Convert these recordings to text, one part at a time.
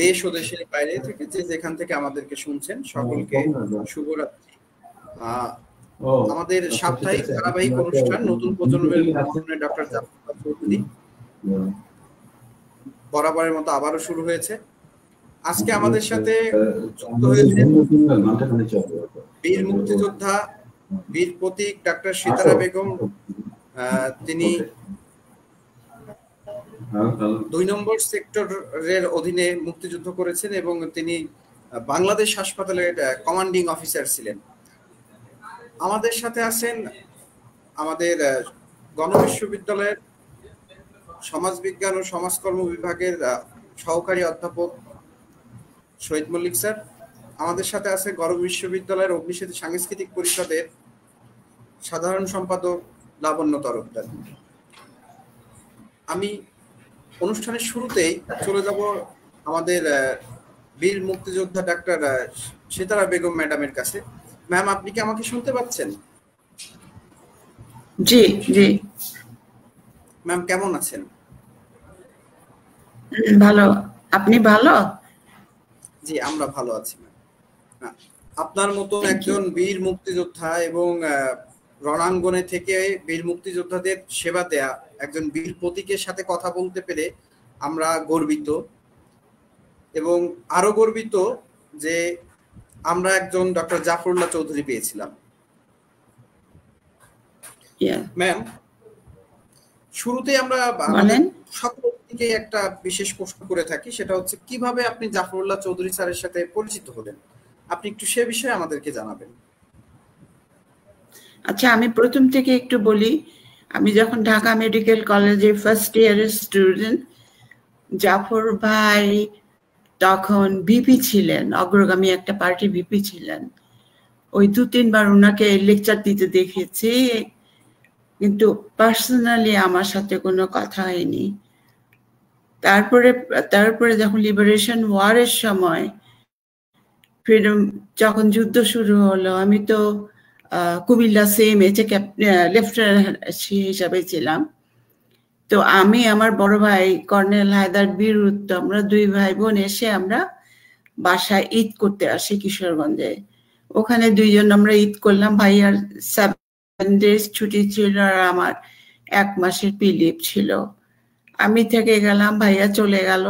দেশ ও দেশের বাইরে থেকে যে যেখান থেকে আমাদেরকে শুনছেন সকলকে শুভরাত্রি। আমাদের সাপ্তাহিক ধারাবাহিক অনুষ্ঠান নতুন প্রজন্মের মহামান্য ডক্টর জাফর চৌধুরী বরাবরের মতো আবারও শুরু হয়েছে। আজকে আমাদের সাথে যুক্ত হয়েছেন বীর মুক্তিযোদ্ধা, বীর প্রতীক ডক্টর সিতারা বেগম। তিনি ২ নম্বর সেক্টরের অধীনে মুক্তিযুদ্ধ করেছেন এবং তিনি বাংলাদেশ হাসপাতালের কমান্ডিং অফিসার ছিলেন। আমাদের সাথে আছেন আমাদের গণবিশ্ববিদ্যালয়ের সমাজবিজ্ঞান ও সমাজকর্ম বিভাগের সহকারী অধ্যাপক শহীদ মল্লিক স্যার। আমাদের সাথে আছে গণবিশ্ববিদ্যালয়ের অগ্নিশিখা সাংস্কৃতিক পরিষদের সাধারণ সম্পাদক লাবণ্য তরফদার। আমি অনুষ্ঠানের শুরুতেই চলে যাব আমাদের বীর মুক্তিযোদ্ধা ডাক্তার সিতারা বেগম ম্যাডামের কাছে। ম্যাম, আপনি কি আমাকে শুনতে পাচ্ছেন? জি জি। ম্যাম কেমন আছেন? ভালো। আপনি ভালো? জি, আমরা ভালো আছি। আপনার মতো একজন বীর মুক্তিযোদ্ধা এবং রণাঙ্গনে থেকে বীর মুক্তিযোদ্ধাদের সেবা দেয়া একজন বীর প্রতীকের সাথে কথা বলতে পেরে আমরা গর্বিত, এবং আরো গর্বিত যে আমরা একজন ডক্টর জাফরুল্লাহ চৌধুরী পেয়েছিলাম। ম্যাম, শুরুতে আমরা সকলকে একটা বিশেষ প্রশ্ন করে থাকি, সেটা হচ্ছে কিভাবে আপনি জাফরুল্লাহ চৌধুরী স্যারের সাথে পরিচিত হলেন? আপনি একটু সে বিষয়ে আমাদেরকে জানাবেন। আচ্ছা, আমি প্রথম থেকে একটু বলি। আমি যখন ঢাকা মেডিকেল কলেজে ফার্স্ট ইয়ারের স্টুডেন্ট, জাফর ভাই তখন ভিপি ছিলেন, অগ্রগামী একটা পার্টি ভিপি ছিলেন। ওই ২-৩ বার ওনাকে লেকচার দিতে দেখেছি, কিন্তু পার্সোনালি আমার সাথে কোনো কথা হয়নি। তারপরে যখন লিবারেশন ওয়ারের সময় ফ্রিডম, যখন যুদ্ধ শুরু হলো, আমি তো কুমিল্লা সিএমএইচে লেফটেন্যান্ট হিসাবে ছিলাম। তো আমি, আমার বড় ভাই কর্নেল হায়দার বীর উত্তম, আমরা 2 ভাই বোন এসে আমরা বাসায় ঈদ করতে আসি কিশোরগঞ্জে। ওখানে 2 জন আমরা ঈদ করলাম। ভাইয়ার 7 days ছুটি ছিল আর আমার 1 মাসের পিলিভ ছিল। আমি থেকে গেলাম, ভাইয়া চলে গেল।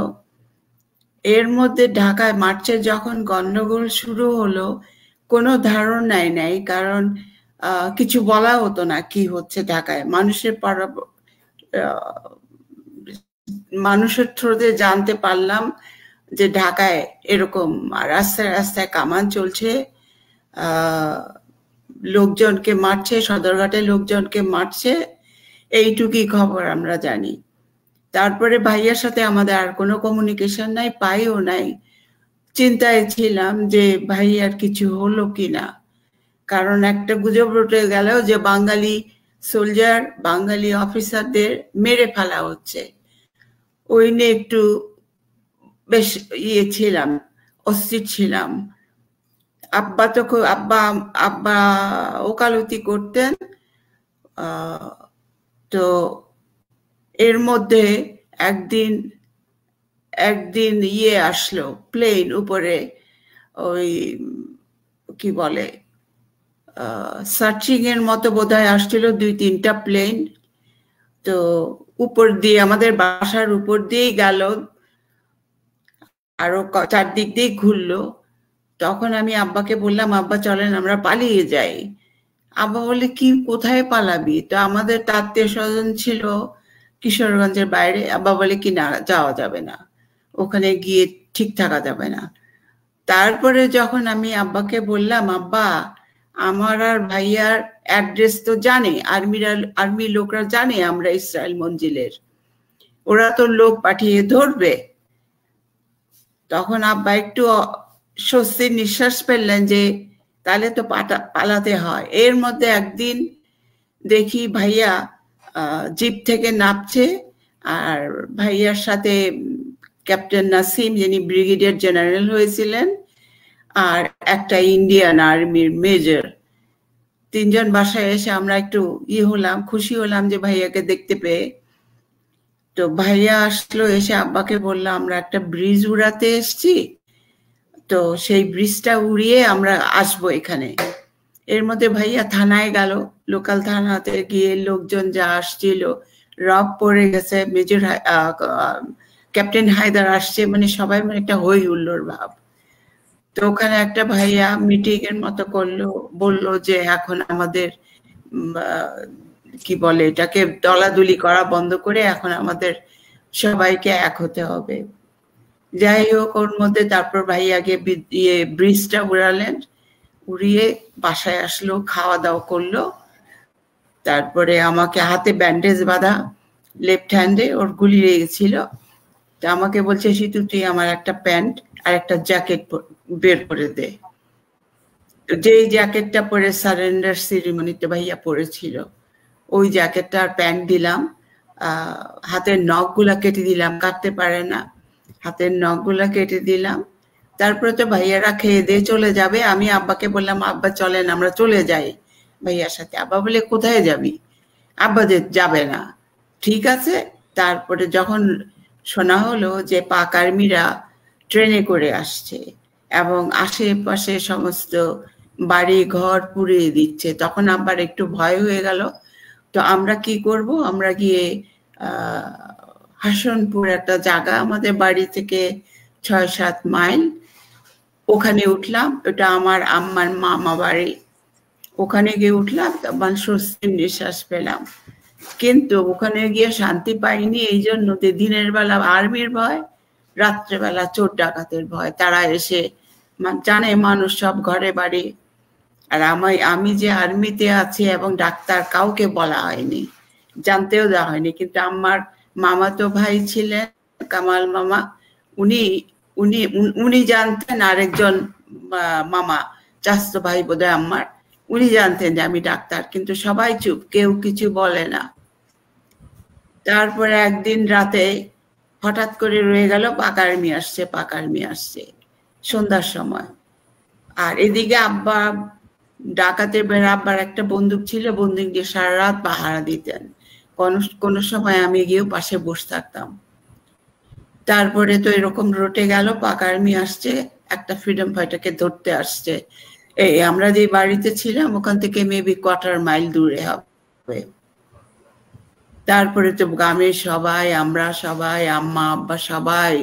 এর মধ্যে ঢাকায় মার্চে যখন গন্ডগোল শুরু হলো, কোনো ধারণাই নাই, কারণ কিছু বলা হতো না কি হচ্ছে ঢাকায়। মানুষের থ্রুতে জানতে পারলাম যে ঢাকায় এরকম রাস্তায় রাস্তায় কামান চলছে, লোকজনকে মারছে, সদরঘাটে লোকজনকে মারছে, এইটুকুই খবর আমরা জানি। তারপরে ভাইয়ার সাথে আমাদের আর কোনো কমিউনিকেশন নাই, পাইও নাই। চিন্তায় ছিলাম যে ভাইয়ার কিছু হলো কিনা, কারণ একটা গুজব রটে গেল যে বাঙালি সোলজার, বাঙালি অফিসারদের মেরে ফেলা হচ্ছে। ওই নিয়ে একটু বেশ ছিলাম, অস্থির ছিলাম। আব্বা তো আব্বা ওকালতি করতেন। তো এর মধ্যে একদিন আসলো প্লেন উপরে, ওই কি বলে সার্চিং এর মতো বোধহয় আসছিল, 2-3টা প্লেন। তো উপর দিয়ে, আমাদের বাসার উপর দিয়েই গেল, আরো চারদিক দিয়ে ঘুরলো। তখন আমি আব্বাকে বললাম, আব্বা চলেন আমরা পালিয়ে যাই। আব্বা বলে, কি, কোথায় পালাবি? তো আমাদের আত্মীয় স্বজন ছিল কিশোরগঞ্জের বাইরে। আব্বা বলে কি, না, যাওয়া যাবে না, ওখানে গিয়ে ঠিক থাকা যাবে না। তারপরে যখন আমি আব্বাকে বললাম, আব্বা আমার আর ভাইয়ার অ্যাড্রেস তো জানে, আর্মি লোকরা জানে আমরা ইসরায়েল মঞ্জিলের, ওরা তো লোক পাঠিয়ে ধরবে। তখন আব্বা একটু স্বস্তির নিঃশ্বাস ফেললেন যে তাহলে তো পালাতে হয়। এর মধ্যে একদিন দেখি ভাইয়া জিপ থেকে নামছে, আর ভাইয়ার সাথে ক্যাপ্টেন নাসিম, যিনি ব্রিগেডিয়ার জেনারেল হয়েছিলেন, আর একটা ইন্ডিয়ান আর্মির মেজর। 3 জন বাসায় এসে আমরা একটু হলাম, খুশি হলাম যে ভাইয়াকে দেখতে পেয়ে। তো ভাইয়া আসলো, এসে আব্বাকে বললো আমরা একটা ব্রিজ উড়াতে এসছি, তো সেই ব্রিজটা উড়িয়ে আমরা আসবো এখানে। এর মধ্যে ভাইয়া থানায় গেল, লোকাল থানাতে গিয়ে লোকজন যা আসছিল, রব পড়ে গেছে, মেজর ক্যাপ্টেন হায়দার আসছে, মানে সবাই মানে একটা হই হুল্লোড় ভাব। তো ওখানে একটা ভাইয়া মিটিং এর মতো করলো, বললো যে এখন আমাদের কি বলে এটাকে, দলাদলি করা বন্ধ করে এখন আমাদের সবাইকে এক হতে হবে। যাই হোক, ওর মধ্যে তারপর ভাইয়া গিয়ে ব্রিজটা উড়ালেন, উড়িয়ে বাসায় আসলো, খাওয়া দাওয়া করলো। তারপরে আমাকে হাতে ব্যান্ডেজ বাঁধা, লেফট হ্যান্ডে, ওর গুলি লেগেছিল। তো আমাকে বলছে সিতু তুই আমার একটা প্যান্ট আর একটা জ্যাকেট বের করে দে। যেই জ্যাকেটটা পরে সারেন্ডার সেরিমনিতে ভাইয়া পরেছিল, ওই জ্যাকেটটা আর প্যান্ট দিলাম। হাতের নখগুলা কেটে দিলাম, কাটতে পারে না, হাতের নখগুলা কেটে দিলাম। তারপরে তো ভাইয়ারা খেয়ে দিয়ে চলে যাবে, আমি আব্বাকে বললাম আব্বা চলেন আমরা চলে যাই ভাইয়ার সাথে। আব্বা বলে কোথায় যাবি? আব্বা যে যাবে না। ঠিক আছে। তারপরে যখন শোনা হলো যে পাক আর্মিরা ট্রেনে করে আসছে এবং আশেপাশে সমস্ত বাড়ি ঘর পুড়িয়ে দিচ্ছে, তখন আব্বার একটু ভয় হয়ে গেল। তো আমরা কি করব, আমরা গিয়ে হাসনপুর একটা জায়গা আমাদের বাড়ি থেকে ৬-৭ মাইল, ওখানে উঠলাম। ওটা আমার আম্মার মামা বাড়ি। ওখানে গিয়ে উঠলাম, তখন স্বস্তির নিঃশ্বাস পেলাম। কিন্তু ওখানে গিয়ে শান্তি পাইনি এই জন্য যে দিনের বেলা আর্মির ভয়, রাত্রেবেলা চোর ডাকাতের ভয়। তারা এসে জানে মানুষ সব ঘরে বাড়ি, আর আমি যে আর্মিতে আছি এবং ডাক্তার, কাউকে বলা হয়নি, জানতেও দেওয়া হয়নি। কিন্তু আমার মামাতো ভাই ছিলেন কামাল মামা, উনি উনি উনি জানতেন, আরেকজন মামা চাচাতো ভাই বোধহয় আমার, উনি জানতেন যে আমি ডাক্তার, কিন্তু সবাই চুপ, কেউ কিছু বলে না। তারপরে একদিন রাতে হঠাৎ করে রয়ে গেল পাক আর্মি আসছে, পাক আর্মি আসছে সন্ধ্যার সময়। আর এদিকে আব্বা ডাকাতের বেড়া, আব্বার একটা বন্দুক ছিল, বন্দুক দিয়ে সারা রাত পাহারা দিতেন। কোনো সময় আমি গিয়েও পাশে বসে থাকতাম। তারপরে তো এরকম রটে গেল, পাক আর্মি আসছে, একটা ফ্রিডম ফাইটারকে ধরতে আসছে। এই আমরা যে বাড়িতে ছিলাম ওখান থেকে মেবি 1/4 মাইল দূরে হবে। তারপরে তো গ্রামের সবাই, আমরা সবাই, আম্মা আব্বা সবাই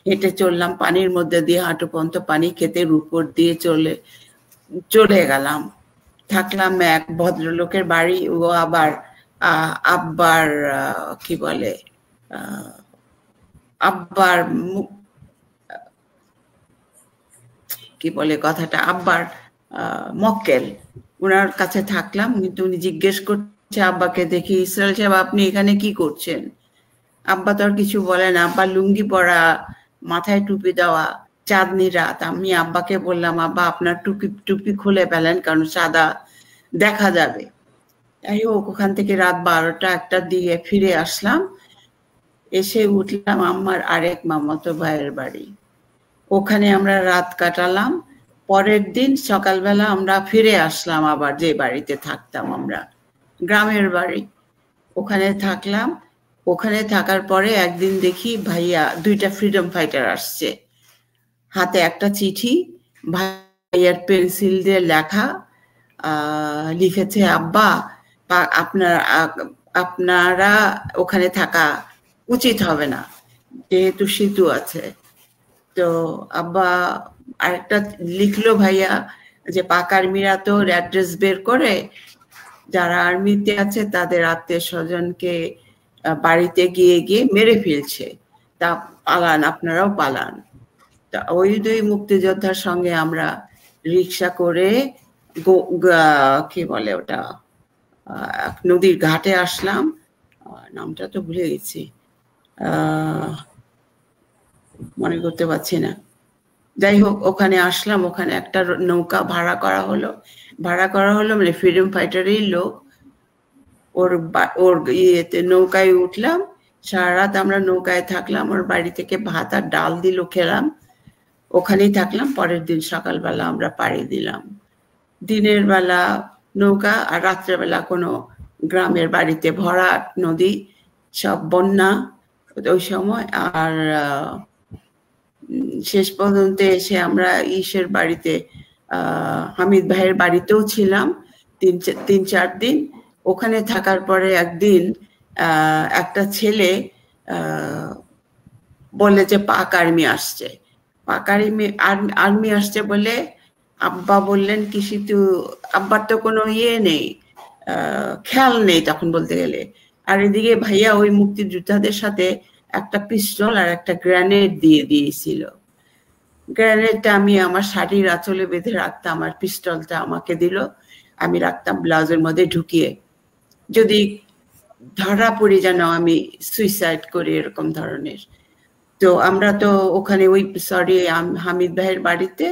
হেঁটে চললাম পানির মধ্যে দিয়ে, হাঁটু পর্যন্ত পানি, ক্ষেতের উপর দিয়ে চলে গেলাম। থাকলাম এক ভদ্রলোকের বাড়ি, ও আবার আব্বার কি বলে, আব্বার কি বলে কথাটা, আব্বার মক্কেল, ওনার কাছে থাকলাম। কিন্তু উনি জিজ্ঞেস করছে আব্বাকে, দেখি ইসরায়েল সাহেব আপনি এখানে কি করছেন? আব্বা তো আর কিছু বলে না, আব্বা লুঙ্গি পরা, মাথায় টুপি দেওয়া, চাঁদনি রাত। আমি আব্বাকে বললাম আব্বা আপনার টুপি খুলে ফেলেন, কারণ সাদা দেখা যাবে। যাই হোক, ওখান থেকে রাত 12টা-1টার দিকে ফিরে আসলাম। এসে উঠলাম আমার আরেক মামাতো ভাইয়ের বাড়ি, ওখানে আমরা রাত কাটালাম। পরের দিন সকালবেলা আমরা ফিরে আসলাম আবার যে বাড়িতে থাকতাম আমরা, গ্রামের বাড়ি। ওখানে থাকলাম। ওখানে থাকার পরে একদিন দেখি ভাইয়া 2টা ফ্রিডম ফাইটার আসছে, হাতে একটা চিঠি, ভাইয়ার পেন্সিল দিয়ে লেখা, লিখেছে আব্বা আপনারা ওখানে থাকা উচিত হবে না, যেহেতু সেতু আছে। তো আব্বা আরেকটা লিখলো ভাইয়া যে পাক আর্মিরা তো অ্যাড্রেস বের করে, যারা আর্মিতে আছে তাদের আত্মীয় স্বজনকে বাড়িতে গিয়ে গিয়ে মেরে ফেলছে, তা পালান, আপনারাও পালান। তা ওই 2 মুক্তিযোদ্ধার সঙ্গে আমরা রিক্সা করে কি বলে ওটা, নদীর ঘাটে আসলাম, নামটা তো ভুলে গেছি, মনে করতে পারছি না। যাই হোক, ওখানে আসলাম, ওখানে একটা নৌকা ভাড়া করা হলো মানে ফ্রিডম ফাইটারের লোক, ওর ইয়েতে নৌকায় উঠলাম। সারা রাত আমরা নৌকায় থাকলাম, ওর বাড়ি থেকে ভাত আর ডাল দিল, খেলাম, ওখানেই থাকলাম। পরের দিন সকালবেলা আমরা পাড়ি দিলাম। দিনের বেলা নৌকা, আর রাত্রেবেলা কোনো গ্রামের বাড়িতে ভরা নদী, সব বন্যা, ওই সময়। আর শেষ পর্যন্ত এসে আমরা ইসের বাড়িতে, হামিদ ভাইয়ের বাড়িতেও ছিলাম 3-4 দিন। ওখানে থাকার পরে একদিন একটা ছেলে বলে যে পাক আর্মি আসছে, পাক আর্মি আসছে বলে আব্বা বললেন কি সিতু, আব্বার তো কোনো ইয়ে নেই, খেয়াল নেই তখন বলতে গেলে। আর এদিকে ভাইয়া ওই মুক্তিযোদ্ধাদের সাথে একটা পিস্তল আর একটা গ্রেনেড দিয়ে দিয়েছিল। গ্রেনেডটা আমি আমার শাড়ির আঁচলে বেঁধে রাখতাম, আর পিস্তলটা আমাকে দিল, আমি রাখতাম ব্লাউজের মধ্যে ঢুকিয়ে, যদি ধরা পড়ে যেন আমি সুইসাইড করি এরকম ধরনের। তো আমরা তো ওখানে ওই হামিদ ভাইয়ের বাড়িতে,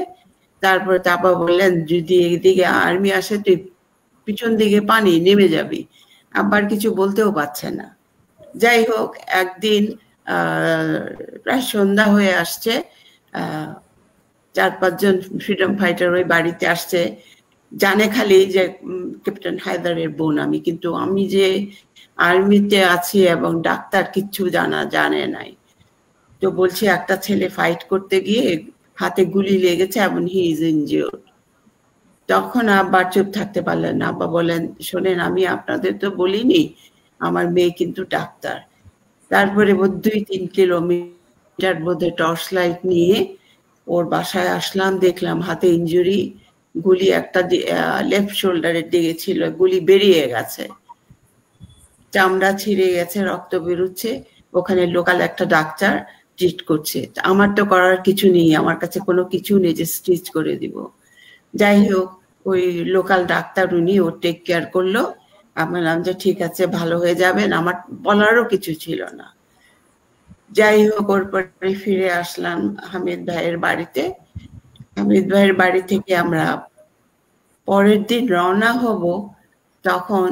তারপরে তাপা বললেন যদি এদিকে আর্মি আসে তুই পিছন দিকে পানি নেমে যাবি, আবার কিছু বলতেও পারছে না। যাই হোক, একদিন প্রায় সন্ধ্যা হয়ে আসছে, 4-5 জন ফ্রিডম ফাইটার ওই বাড়িতে আসছে, জানে খালি যে ক্যাপ্টেন হায়দারের বোন আমি, কিন্তু আমি যে আর্মিতে আছি এবং ডাক্তার কিচ্ছু জানে নাই। তো বলছে একটা ছেলে ফাইট করতে গিয়ে হাতে গুলি লেগেছে এবং হি ইজ ইনজিওর্ড। তখন আব্বা চুপ থাকতে পারলেন না। আব্বা বলেন, শোনেন আমি আপনাদের তো বলিনি, আমার মেয়ে কিন্তু ডাক্তার। তারপরে 2-3 কিলোমিটার মধ্যে টর্চ লাইট নিয়ে ওর বাসায় আসলাম, দেখলাম হাতে ইনজুরি, গুলি একটা লেফট শোল্ডারের দিকে ছিল, গুলি বেরিয়ে গেছে, চামড়া ছিঁড়ে গেছে, রক্ত বেরোচ্ছে। ওখানে লোকাল একটা ডাক্তার ট্রিট করছে। আমার তো করার কিছু নেই, আমার কাছে কোনো কিছু নেই যে স্টিচ করে দিব। যাই হোক, ওই লোকাল ডাক্তার উনি ওর টেক কেয়ার করলো। আমি বললাম যে ঠিক আছে, ভালো হয়ে যাবেন, আমার বলারও কিছু ছিল না। যাই হোক, ওর পরে ফিরে আসলাম হামিদ ভাইয়ের বাড়িতে। হামিদ ভাইয়ের বাড়ি থেকে আমরা পরের দিন রওনা হব, তখন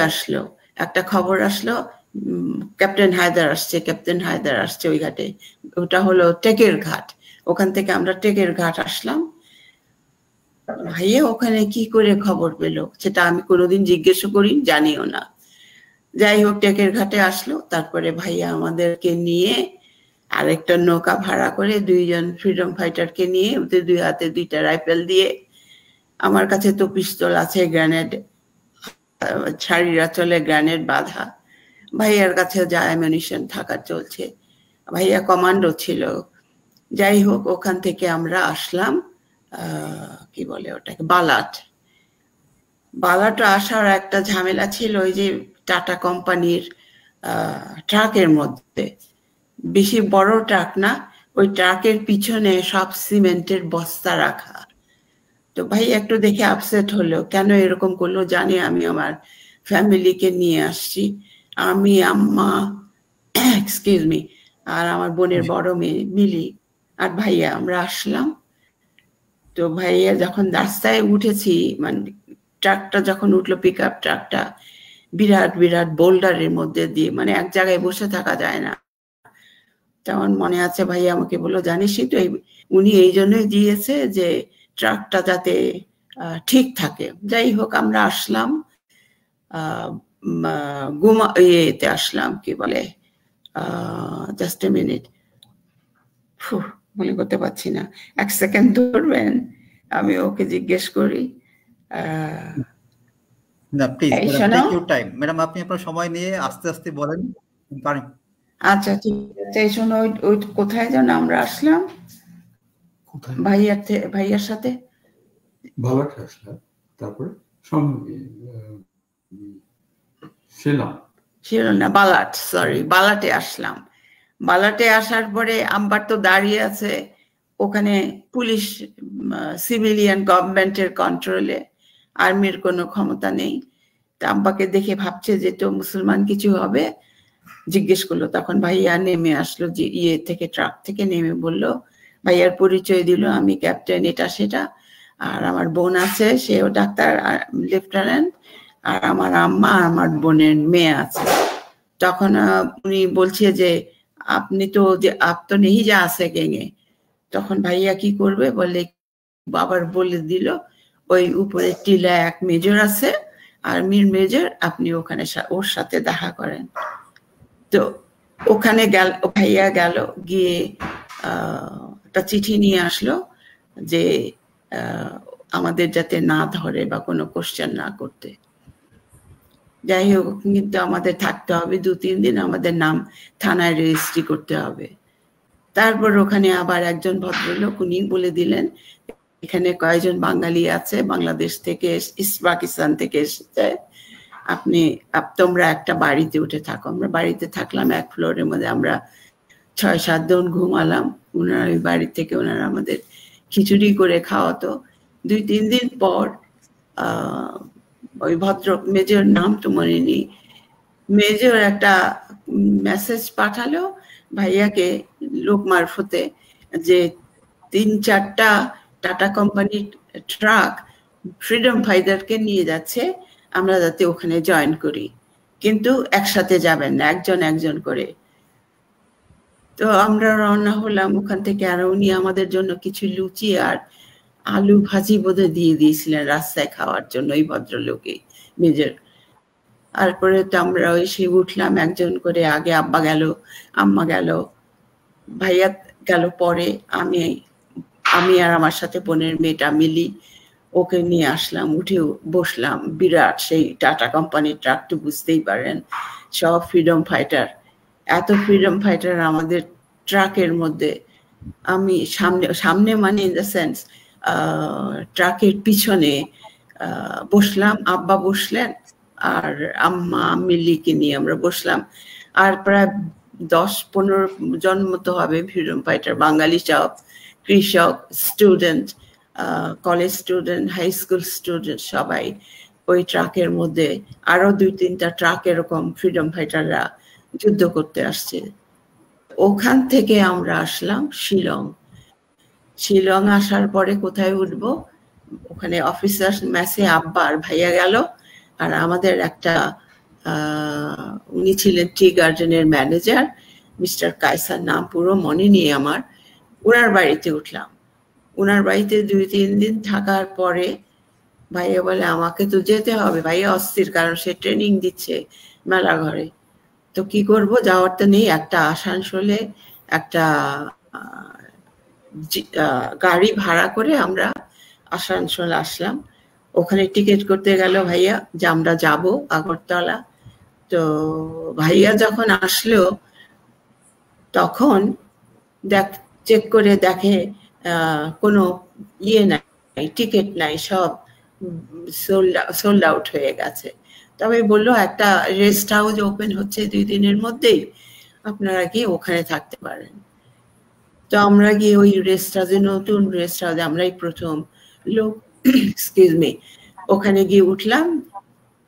আসলো, একটা খবর আসলো, ক্যাপ্টেন হায়দার আসছে ওই ঘাটে। ওটা হলো টেকের ঘাট। ওখান থেকে আমরা টেকের ঘাট আসলাম। ভাইয়া ওখানে কি করে খবর পেল সেটা আমি কোনোদিন জিজ্ঞেস করি, জানিও না। যাই হোক, টেকের ঘাটে আসলো, তারপরে ভাইয়া আমাদেরকে নিয়ে আরেকটা নৌকা ভাড়া করে 2 জন ফ্রিডম ফাইটারকে নিয়ে, ওদের 2 হাতে 2টা রাইফেল দিয়ে, আমার কাছে তো পিস্তল আছে, গ্রেনেড শাড়ির আঁচলে গ্রেনেড বাঁধা, ভাইয়ার কাছে যা অ্যামিউনিশন থাকার চলছে। ভাইয়া কমান্ডো ছিল। যাই হোক, ওখান থেকে আমরা আসলাম কি বলে ওটাকে, বালাট আসার একটা ঝামেলা ছিল, ওই যে টাটা কোম্পানির ট্রাকের মধ্যে, বেশি বড় ট্রাক না, ওই ট্রাকের পিছনে সব সিমেন্টের বস্তা রাখা। তো ভাই একটু দেখে আপসেট হলো, কেন এরকম করলো, জানি আমি আমার ফ্যামিলিকে নিয়ে আসছি, আমি, আম্মা, এক্সকিউজ মি, আর আমার বোনের বড় মেয়ে মিলি আর ভাইয়া, আমরা আসলাম। তো ভাইয়া যখন রাস্তায় উঠেছি, মানে ট্রাকটা যখন উঠলো, পিক আপ ট্রাকটা বিরাট বিরাট বোল্ডারের মধ্যে দিয়ে, মানে এক জায়গায় বসে থাকা যায় না। তেমন মনে আছে ভাইয়া আমাকে বললো, জানিসই তো উনি এই জন্যই দিয়েছে যে ট্রাকটা যাতে ঠিক থাকে। যাই হোক, আমরা আসলাম ইয়েতে আসলাম, কি বলে, জাস্ট এ মিনিট, মনে করতে পারছি না, 1 সেকেন্ড ধরবেন, আমি ওকে জিজ্ঞেস করি। না please take your time madam, আপনি আপনার সময় নিয়ে আস্তে আস্তে বলেন। আচ্ছা ঠিক আছে, এই শোনো, ওই কোথায় যেন আমরা আসলাম, ভাইয়ার সাথে বালাটে আসলাম, তারপরে বালাটে আসলাম। বালাটে আসার পরে আম্বার তো দাঁড়িয়ে আছে ওখানে, পুলিশ, সিভিলিয়ান গভর্নমেন্টের কন্ট্রোলে, আর্মির কোনো ক্ষমতা নেই। তা আব্বাকে দেখে ভাবছে যে তো মুসলমান কিছু হবে, জিজ্ঞেস করলো। তখন ভাইয়া নেমে আসলো, যে থেকে ট্রাক থেকে নেমে বলল, ভাইয়ার পরিচয় দিল, আমি ক্যাপ্টেন এটা সেটা, আর আমার বোন আছে, সেও ডাক্তার লেফটেন্যান্ট, আর আমার আম্মা আর আমার বোনের মেয়ে আছে। তখন উনি বলছে যে আপনি তো, যে আপ তো নেই যা আছে গেঙে। তখন ভাইয়া কি করবে বলে, বাবার বলে দিল, ওই উপরে টিলা 1 মেজর আছে, আর্মির মেজর, আপনি ওখানে ওর সাথে দেখা করেন। তো ওখানে গেল, ভাইয়া গেল, গিয়ে একটা চিঠি নিয়ে আসলো যে আমাদের যাতে না ধরে বা কোনো কোশ্চেন না করতে। যাই হোক, কিন্তু আমাদের থাকতে হবে 2-3 দিন, আমাদের নাম থানায় রেজিস্ট্রি করতে হবে। তারপর ওখানে আবার একজন ভদ্রলোক উনি বলে দিলেন এখানে কয়েকজন বাঙালি আছে, বাংলাদেশ থেকে, ইস্ট পাকিস্তান থেকে এসেছে, তোমরা একটা বাড়িতে উঠে থাকো। আমরা বাড়িতে থাকলাম, 1 ফ্লোরের মধ্যে আমরা 6-7 জন ঘুমালাম। ওনারা ওই বাড়ি থেকে ওনারা আমাদের খিচুড়ি করে খাওয়াতো। 2-3 দিন পর ওই ভদ্র মেজর, নাম তো মনে নেই, মেজর একটা মেসেজ পাঠালো ভাইয়াকে লোক মারফতে যে 3-4টা টাটা কোম্পানির ট্রাক ফ্রিডম ফাইটারকে নিয়ে যাচ্ছে, আমরা যাতে ওখানে জয়েন করি, কিন্তু একসাথে যাবেন না, একজন একজন করে। তো আমরা রওনা হলাম ওখান থেকে। আর উনি আমাদের জন্য কিছু লুচি আর আলু ভাজি বোধহয় দিয়ে দিয়েছিলেন রাস্তায় খাওয়ার জন্য, ওই ভদ্রলোকে মেজর। তারপরে তো আমরা এসে উঠলাম একজন করে, আগে আব্বা গেল, আম্মা গেল, ভাইয়া গেল পরে, আমি আর আমার সাথে বোনের মেয়েটা মিলি ওকে নিয়ে আসলাম, উঠে বসলাম। বিরাট সেই টাটা কোম্পানির ট্রাক, তো বুঝতেই পারেন, সব ফ্রিডম ফাইটার, এত ফ্রিডম ফাইটার আমাদের ট্রাকের মধ্যে। আমি সামনে মানে ইন দ্য সেন্স ট্রাকের পিছনে বসলাম, আব্বা বসলেন আর আম্মা মিল্লিকে নিয়ে আমরা বসলাম। আর প্রায় 10-15 জন মতো হবে ফ্রিডম ফাইটার, বাঙালি সব, কৃষক, student, college student, high school student, সবাই ওই ট্রাকের মধ্যে। আরো 2-3টা ট্রাক এরকম ফ্রিডম ফাইটাররা যুদ্ধ করতে আসছে। ওখান থেকে আমরা আসলাম শিলং। শিলং আসার পরে কোথায় উঠবো, ওখানে অফিসার মেসে আব্বা আর ভাইয়া গেল, আর আমাদের একটা উনি ছিলেন টি গার্ডেনের ম্যানেজার, মিস্টার কায়সার, নাম পুরো মনে নেই আমার, ওনার বাড়িতে উঠলাম। ওনার বাড়িতে 2-3 দিন থাকার পরে ভাইয়া বলে আমাকে তো যেতে হবে। ভাইয়া অস্থির, কারণ সে ট্রেনিং দিচ্ছে মেলা ঘরে। তো কি করব, যাওয়ার তো নেই। একটা আসানসোলে একটা গাড়ি ভাড়া করে আমরা আসানসোল আসলাম। ওখানে টিকিট করতে গেল ভাইয়া যে আমরা যাব আগরতলা। তো ভাইয়া যখন আসলো তখন চেক করে দেখে কোনো ইয়ে নাই, টিকিট নাই, সব সোল্ড আউট হয়ে গেছে। তবে বললো একটা রেস্ট হাউস ওপেন হচ্ছে 2 দিনের মধ্যেই, আপনারা গিয়ে ওখানে থাকতে পারেন। তো আমরা গিয়ে ওই রেস্ট হাউসে, নতুন রেস্ট হাউসে আমরাই প্রথম লোক, এক্সকিউজ মি, ওখানে গিয়ে উঠলাম।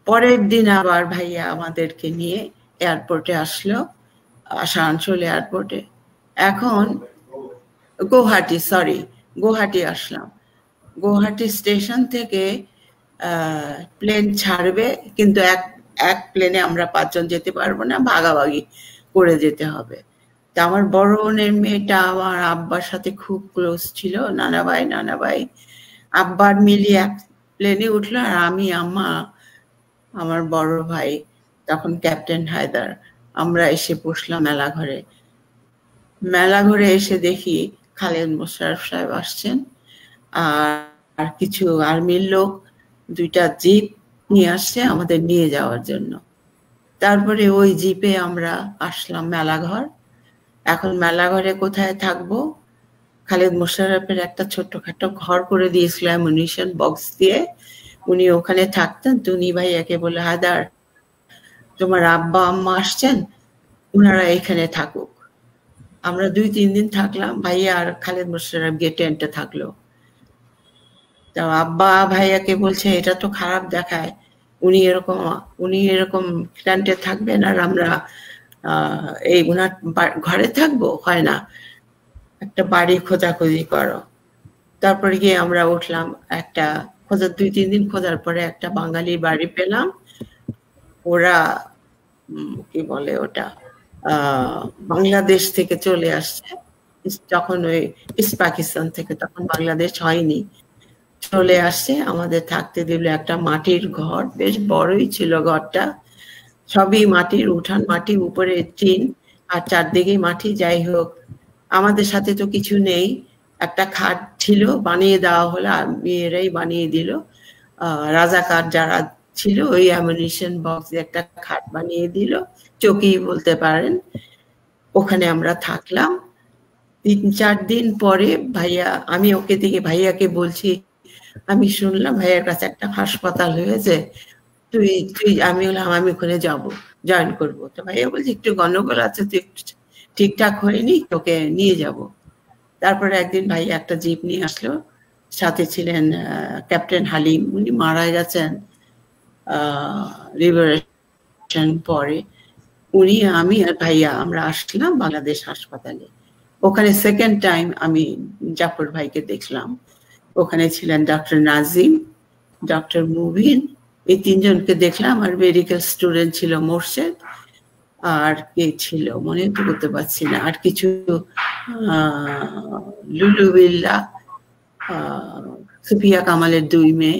পরের দিন আবার ভাইয়া আমাদেরকে নিয়ে এয়ারপোর্টে আসলো, আসানসোল এয়ারপোর্টে। এখন গুয়াহাটি আসলাম। গুয়াহাটি স্টেশন থেকে প্লেন ছাড়বে, কিন্তু এক প্লেনে আমরা 5 জন যেতে পারবো না, ভাগাভাগি করে যেতে হবে। তা আমার বড় বোনের মেয়েটা আমার আব্বার সাথে খুব ক্লোজ ছিল, নানা ভাই। আব্বার মিলিয়ে এক প্লেনে উঠলো, আর আমি, আম্মা, আমার বড় ভাই, তখন ক্যাপ্টেন হায়দার, আমরা এসে বসলাম মেলা ঘরে। এসে দেখি খালেদ মোশাররফ সাহেব আসছেন, আর কিছু আর্মির লোক 2টা জিপ নিয়ে আসছে আমাদের নিয়ে যাওয়ার জন্য। তারপরে ওই জিপে আমরা আসলাম মেলাঘর। এখন মেলাঘরে কোথায় থাকবো, খালেদ মোশাররফের একটা ছোট্টখাটো ঘর করে দিয়েছিল অ্যামুনিশন বক্স দিয়ে, উনি ওখানে থাকতেন। তো উনি ভাইয়াকে বলে, হায়দার তোমার আব্বা আম্মা আসছেন, ওনারা এখানে থাকুক। আমরা 2-3 দিন থাকলাম, ভাইয়া আর খালেদ মোশাররফ গিয়ে টেন্টে থাকলো। তো আব্বা ভাইয়াকে বলছে এটা তো খারাপ দেখায়, উনি এরকম টেন্টে থাকবেন আর আমরা এই ওনার ঘরে থাকবো, হয় না, একটা বাড়ি খোঁজাখুঁজি করো। তারপরে গিয়ে আমরা উঠলাম, একটা 2-3 দিন খোঁজার পরে একটা বাঙালি বাড়ি পেলাম। ওরা কি বলে ওটা, বাংলাদেশ থেকে চলে আসছে, যখন ওই ইস্ট পাকিস্তান থেকে, তখন বাংলাদেশ হয়নি, চলে আসছে। আমাদের থাকতে দিল একটা মাটির ঘর, বেশ বড়ই ছিল ঘরটা। সবই মাটির উঠান, মাটি উপরে টিন আর চারদিকে মাটি। যাই হোক, আমাদের সাথে তো কিছু নেই, একটা খাট ছিল, বানিয়ে দেওয়া হলো, মেয়েরাই বানিয়ে দিল। রাজাকার যারা ছিল ওই অ্যামুনিশন বক্স একটা খাট বানিয়ে দিল, চৌকি বলতে পারেন। ওখানে আমরা থাকলাম 3-4 দিন পরে ভাইয়া, আমি ওকে দিকে ভাইয়াকে বলছি, আমি শুনলাম ভাইয়ার কাছে একটা হাসপাতাল হয়েছে, তুই তুই আমি বললাম আমি ওখানে যাব, জয়েন করবো। তো ভাইয়া বলছে একটু গন্ডগোল আছে, তুই ঠিকঠাক হয়নি, তোকে নিয়ে যাব। তারপরে একদিন ভাইয়া একটা জিপ নিয়ে আসলো, সাথে ছিলেন ক্যাপ্টেন হালিম, উনি মারা গেছেন লিবারেশন পরে। উনি, আমি আর ভাইয়া আমরা আসলাম বাংলাদেশ হাসপাতালে। ওখানে সেকেন্ড টাইম আমি জাফর ভাইকে দেখলাম। ওখানে ছিলেন ডক্টর নাজিম, ডক্টর মুবিন, এই তিনজনকে দেখলাম। আর মেডিকেল স্টুডেন্ট ছিল মোর্শেদ, আর কে ছিল মনে তো করতে পারছি না, আর কিছু লুলু বিল্লা, সুফিয়া কামালের 2 মেয়ে,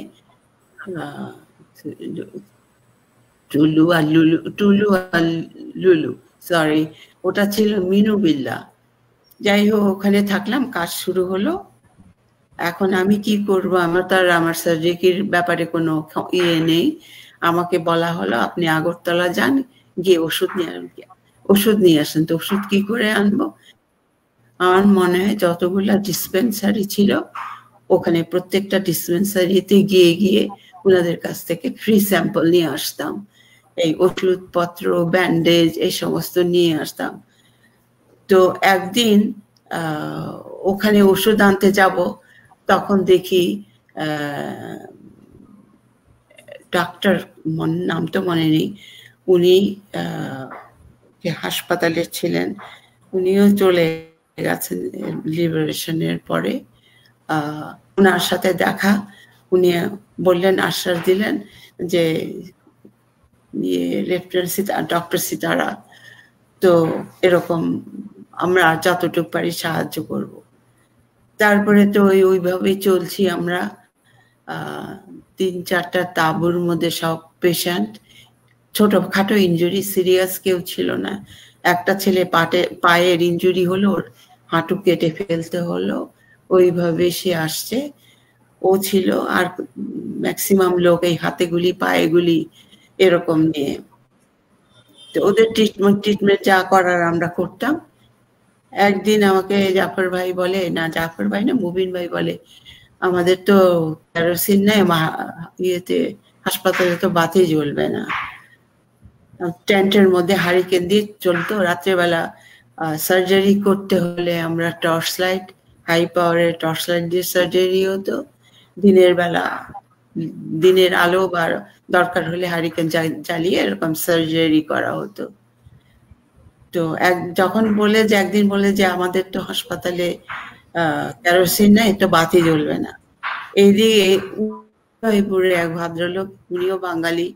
টুলু আর লুলু, সরি ওটা ছিল মিনু বিল্লা। যাই হোক, ওখানে থাকলাম, কাজ শুরু হলো। এখন আমি কি করব, আমার তো আর আমার সার্জারির ব্যাপারে কোনো ইয়ে নেই। আমাকে বলা হলো আপনি আগরতলা যান, গিয়ে ওষুধ নিয়ে আসেন। তো ওষুধ কি করে আনবো? আমার মনে হয় যতগুলা ডিসপেন্সারি ছিল ওখানে প্রত্যেকটা ডিসপেন্সারিতে গিয়ে গিয়ে ওনাদের কাছ থেকে ফ্রি স্যাম্পল নিয়ে আসতাম, এই ওষুধপত্র, ব্যান্ডেজ, এই সমস্ত নিয়ে আসতাম। তো একদিন ওখানে ওষুধ আনতে যাব, তখন দেখি ডাক্তার, নাম তো মনে নেই, উনি হাসপাতালে ছিলেন, উনিও চলে গেছেন লিবারেশনের পরে। ওনার সাথে দেখা, উনি বললেন, আশ্বাস দিলেন যে লেফটেন্যান্ট ডক্টর সিতারা, তো এরকম আমরা যতটুকু পারি সাহায্য করব। তারপরে তো ওইভাবেই চলছি আমরা। 3-4টা তাঁবুর মধ্যে সব পেশেন্ট, ছোটখাটো ইনজুরি, সিরিয়াস কেউ ছিল না। একটা ছেলে পায়ের ইনজুরি হলো, ওর হাঁটু কেটে ফেলতে হলো, ওইভাবে সে আসছে, ও ছিল। আর ম্যাক্সিমাম লোক এই হাতেগুলি পায়েগুলি এরকম নিয়ে। তো ওদের ট্রিটমেন্ট যা করার আমরা করতাম। একদিন আমাকে জাফর ভাই বলে, না জাফর ভাই না, মুবিন ভাই বলে, আমাদের তো কেরোসিন নেই, ইয়েতে হাসপাতালে তো বাতি জ্বলবে না। টেন্টের মধ্যে হারিকেন দিয়ে চলতো। রাত্রেবেলা সার্জারি করতে হলে আমরা টর্চ লাইট, হাই পাওয়ারের টর্চ লাইট দিয়ে সার্জারি হতো। দিনের বেলা, দিনের আলো বা দরকার হলে হারিকেন জ্বালিয়ে এরকম সার্জারি করা হতো। তো যখন বলে যে একদিন বলে যে আমাদের তো হাসপাতালে কেরোসিন নাই, তো বাতি জ্বলবে না। এইদিকে উদয়পুরে এক ভদ্রলোক, উনিও বাঙালি,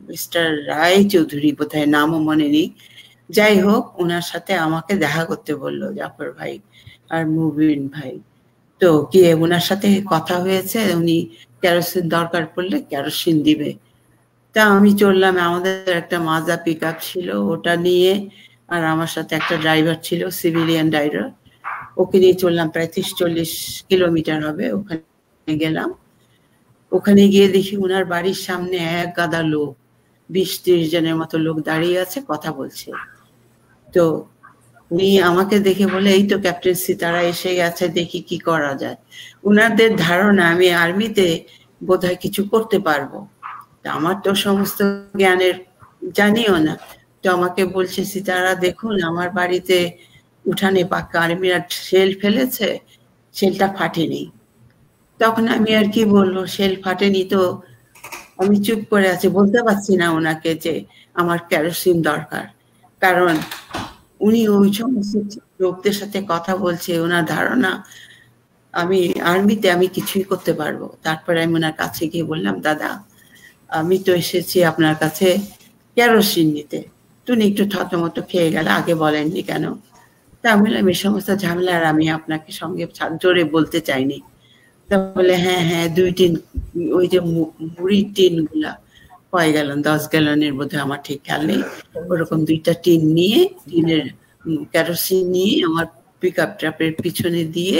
মিস্টার রায় চৌধুরী বোধহয়, নামও মনে নেই। যাই হোক, ওনার সাথে আমাকে দেখা করতে বললো জাফর ভাই আর মুবিন ভাই। তো গিয়ে ওনার সাথে কথা হয়েছে, উনি কেরোসিন দরকার পড়লে কেরোসিন দিবে। তা আমি চললাম, আমাদের একটা মাজা পিক আপ ছিল, ওটা নিয়ে, আর আমার সাথে একটা ড্রাইভার ছিল, সিভিলিয়ান ড্রাইভার, ওকে নিয়ে চললাম। প্রায় 30-40 কিলোমিটার হবে। ওখানে গেলাম। ওখানে গিয়ে দেখি ওনার বাড়ির সামনে এক গাদা লোক, 20-30 জনের মতো লোক দাঁড়িয়ে আছে, কথা বলছে। তো উনি আমাকে দেখে বলে, এই তো ক্যাপ্টেন সিতারা এসে গেছে, দেখি কি করা যায়। উনাদের ধারণা আমি আর্মিতে বোধহয় কিছু করতে পারবো। আমার তো সমস্ত জ্ঞানের জানিও না। তো আমাকে বলছে, সিতারা দেখুন, আমার বাড়িতে উঠানে পাক্কা আর্মিরা শেল ফেলেছে, শেলটা ফাটেনি। তখন আমি আর কি বলবো, শেল ফাটেনি? তো আমি চুপ করে আছি, বলতে পারছি না ওনাকে যে আমার কেরোসিন দরকার, কারণ উনি ওই সমস্ত লোকদের সাথে কথা বলছে, ওনার ধারণা আমি আর্মিতে আমি কিছুই করতে পারবো। তারপরে আমি ওনার কাছে গিয়ে বললাম, দাদা আমি তো এসেছি আপনার কাছে কেরোসিন নিতে, তুমি একটু থতমতো খেয়ে গেলে, আগে বলেননি কেন? তা আমি বললাম, এই সমস্ত ঝামেলার আমি আপনাকে সঙ্গে জোরে বলতে চাইনি। তা বলে, হ্যাঁ হ্যাঁ, 2 টিন, ওই যে মুড়ির টিন গুলা, কয় গ্যালন, 10 গ্যালনের বোধহয়, আমার ঠিক খেয়াল নেই, ওরকম 2টা টিন নিয়ে, টিনের কেরোসিন নিয়ে আমার পিক আপ ট্রাপের পিছনে দিয়ে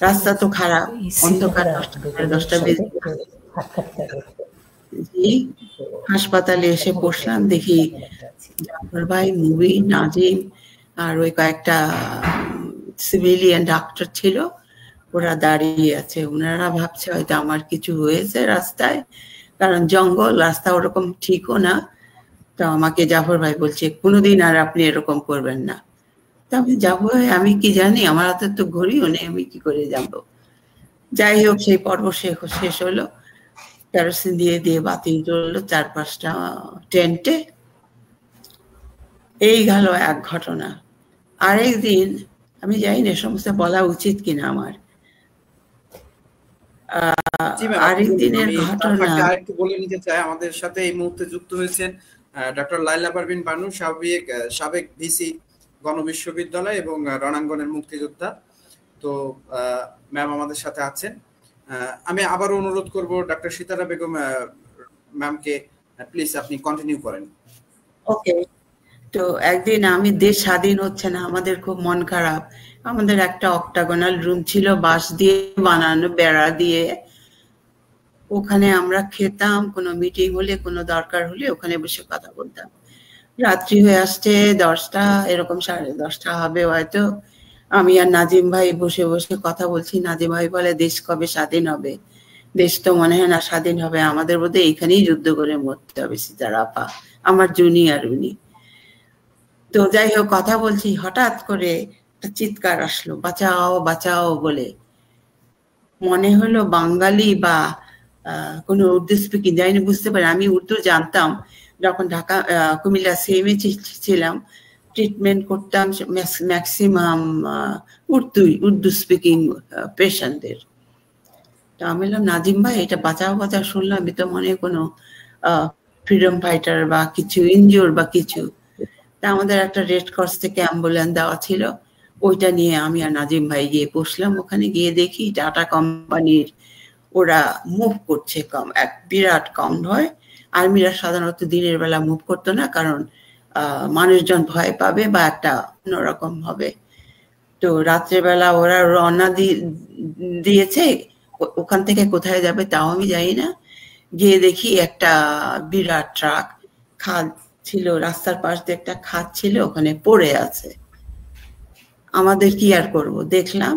রাস্তা তো খারাপ, অন্ধকার, 10টা বেজে। হাসপাতালে এসে বসলাম, দেখি জাফর ভাই, মুভি, নাজিম আর ওই কয়েকটা সিভিলিয়ান ডাক্তার ছিল, ওরা দাঁড়িয়ে আছে। ওনারা ভাবছে হয়তো আমার কিছু হয়েছে রাস্তায়, কারণ জঙ্গল, রাস্তা ওরকম ঠিকও না। তো আমাকে জাফর ভাই বলছে, কোনোদিন আর আপনি এরকম করবেন না। তা আমি যাবো, আমি কি জানি, আমার হাতে তো ঘড়িও নেই, আমি কি করে যাব। যাই হোক, সেই পর্ব শেষ হলো, কেরোসিন দিয়ে দিয়ে বাতি জ্বললো 4-5টা টেন্টে। এই গেল এক ঘটনা। আরেকদিন, আমি জানি না সমস্ত বলা উচিত কিনা আমার, আরেকদিনের ঘটনা আরেকটু বলে নিতে চাই, আমাদের সাথে এই মুহূর্তে যুক্ত হয়েছেন ডক্টর লাইলা পারভিন বানু, সাবেক ভিসি গণবিশ্ববিদ্যালয় এবং রণাঙ্গনের মুক্তিযোদ্ধা। তো ম্যাম আমাদের সাথে আছেন। আমি আবার অনুরোধ করব ডক্টর সিতারা বেগম ম্যামকে, প্লিজ আপনি কন্টিনিউ করেন। ওকে। তো একদিন, আমি, দেশ স্বাধীন হচ্ছে না, আমাদের খুব মন খারাপ। আমাদের একটা অক্টাগোনাল রুম ছিল, বাঁশ দিয়ে বানানো, বেড়া দিয়ে। ওখানে আমরা খেতাম, কোনো মিটিং হলে, কোনো দরকার হলে ওখানে বসে কথা বলতাম। রাত্রি হয়ে আসছে, 10টা, এরকম 10:30 হবে হয়তো। আমি আর নাজিম ভাই বসে বসে কথা বলছি। নাজিম ভাই বলে, দেশ কবে স্বাধীন হবে? দেশ তো মনে হয় না স্বাধীন হবে, আমাদের বোধহয় এইখানেই যুদ্ধ করে মরতে হবে। সিতারা আপা আমার জুনিয়র, উনি। তো যাই হোক, কথা বলছি, হঠাৎ করে একটা চিৎকার আসলো, বাঁচাও বাঁচাও বলে। মনে হলো বাঙালি বা কোনো উর্দু স্পিকিং, যাই না, বুঝতে পারি। আমি উর্দু জানতাম, যখন ঢাকা কুমিল্লা সিএমএ ছিলাম, ট্রিটমেন্ট করতাম ম্যাক্সিমাম উর্দু স্পিকিং পেশেন্টদের। তো আমি বললাম, নাজিম ভাই, এটা বাঁচাও বাঁচাও শুনলাম, আমি তো মনে হয় কোনো ফ্রিডম ফাইটার বা কিছু, ইনজোর বা কিছু। তা আমাদের একটা রেড ক্রস থেকে অ্যাম্বুলেন্স দেওয়া ছিল, ওইটা নিয়ে আমি আর নাজিম ভাই গিয়ে বসলাম। ওখানে গিয়ে দেখি টাটা কোম্পানির ওরা মুভ করছে, এক বিরাট কনভয়। আর্মিরা সাধারণত দিনের বেলা মুভ করতো না, কারণ মানুষজন ভয় পাবে বা একটা অন্যরকম হবে। তো রাত্রেবেলা ওরা রওনা দিয়েছে, ওখান থেকে কোথায় যাবে তাও আমি জানি না। গিয়ে দেখি একটা বিরাট ট্রাক, খাদ ছিল রাস্তার পাশ দিয়ে, একটা খাদ ছিল, ওখানে পড়ে আছে। আমাদের কি আর করব, দেখলাম।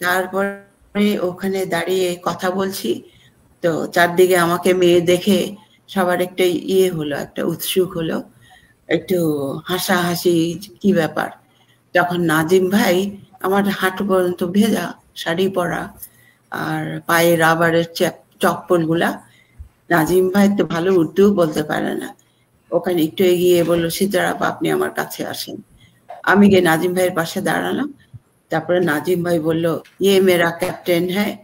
তারপরে ওখানে দাঁড়িয়ে কথা বলছি, তো চারদিকে আমাকে মেয়ে দেখে সবার একটা হলো, একটা উৎসুক হলো, একটু হাসাহাসি, কি ব্যাপার। তখন নাজিম ভাই, আমার হাঁটু পর্যন্ত ভেজা, শাড়ি পরা আর পায়ে রাবারের চপ্পল গুলা। নাজিম ভাই তো ভালো উর্দু বলতে পারে না, ওখানে একটু এগিয়ে বললো, সিতারা আপা, আপনি আমার কাছে আসেন। আমি গিয়ে নাজিম ভাইয়ের পাশে দাঁড়ালাম। তারপরে নাজিম ভাই বলল, ইয়ে মেরা ক্যাপ্টেন হ্যাঁ,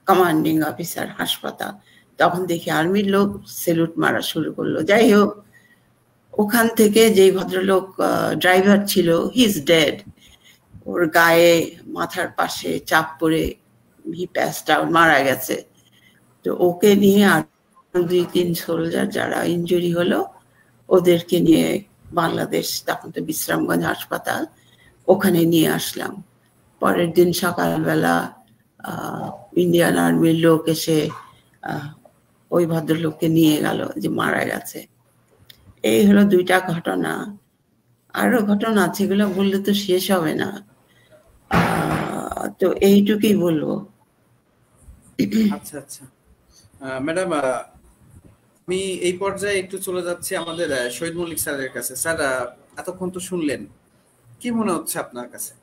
কমান্ডিং অফিসার হাসপাতাল। তখন দেখি আর্মির লোক সেলুট মারা শুরু করলো। যাই হোক, ওখান থেকে যেই ভদ্রলোক ড্রাইভার ছিল, হি ইজ ডেড। ওর গায়ে মাথার পাশে চাপ পড়ে হি প্যাসড আউট, মারা গেছে। তো ওকে নিয়ে আর 2-3 সোলজার যারা ইনজুরি হলো, ওদেরকে নিয়ে বাংলাদেশ, তখন তো বিশ্রামগঞ্জ হাসপাতাল, ওখানে নিয়ে আসলাম। পরের দিন সকালবেলা ইন্ডিয়ান আর্মির লোক এসে ওই ভদ্রলোককে নিয়ে গেল, যে মারা গেছে। এই হলো 2টা ঘটনা। আরো ঘটনা আছে, এগুলো বললে তো শেষ হবে না। তো এইটুকুই বলবো। আচ্ছা আচ্ছা ম্যাডাম, আমি এই পর্যায়ে একটু চলে যাচ্ছি আমাদের শহীদ মল্লিক স্যারের কাছে। স্যার, এতক্ষণ তো শুনলেন, কি মনে হচ্ছে আপনার কাছে?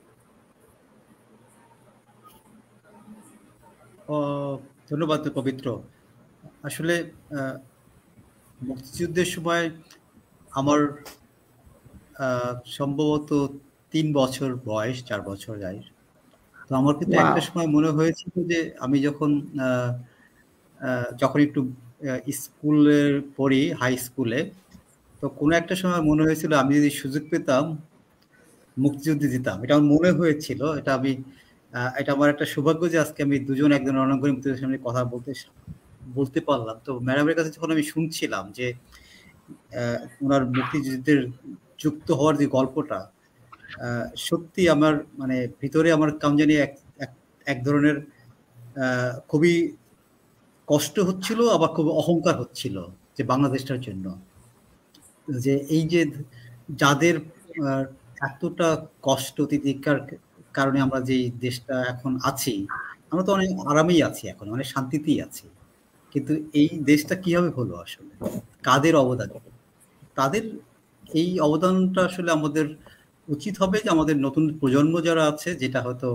ধন্যবাদ পবিত্র। আসলে মুক্তিযুদ্ধের সময় আমার সম্ভবত 3 বছর বয়স, 4 বছর যায়। তো আমার কিন্তু একটা সময় মনে হয়েছিল যে আমি যখন একটু স্কুলে পড়ি, হাই স্কুলে, তো কোনো একটা সময় মনে হয়েছিল আমি যদি সুযোগ পেতাম মুক্তিযুদ্ধে দিতাম। এটা আমার মনে হয়েছিল, এটা আমি এটা আমার একটা সৌভাগ্য যে আজকে আমি দুজন একজন রণাঙ্গনে মুক্তিযুদ্ধের সামনে কথা বলতে পারলাম। তো ম্যাডামের কাছে যখন আমি শুনছিলাম যে ওনার মুক্তিযুদ্ধের যুক্ত হওয়ার যে গল্পটা, সত্যি আমার মানে ভিতরে আমার কেমন জানি এক ধরনের খুবই কষ্ট হচ্ছিল, আবার খুব অহংকার হচ্ছিল যে বাংলাদেশটার জন্য, যে এই যে যাদের এতটা কষ্ট তিতিক্ষার কারণে আমরা যে দেশটা এখন আছি, আমরা তো অনেক আরামেই আছি, এখন অনেক শান্তিতেই আছি, কিন্তু এই দেশটা কিভাবে হলো আসলে, কাদের অবদান, তাদের এই অবদানটা আসলে আমাদের উচিত হবে যে আমাদের নতুন প্রজন্ম যারা আছে, যেটা হয়তো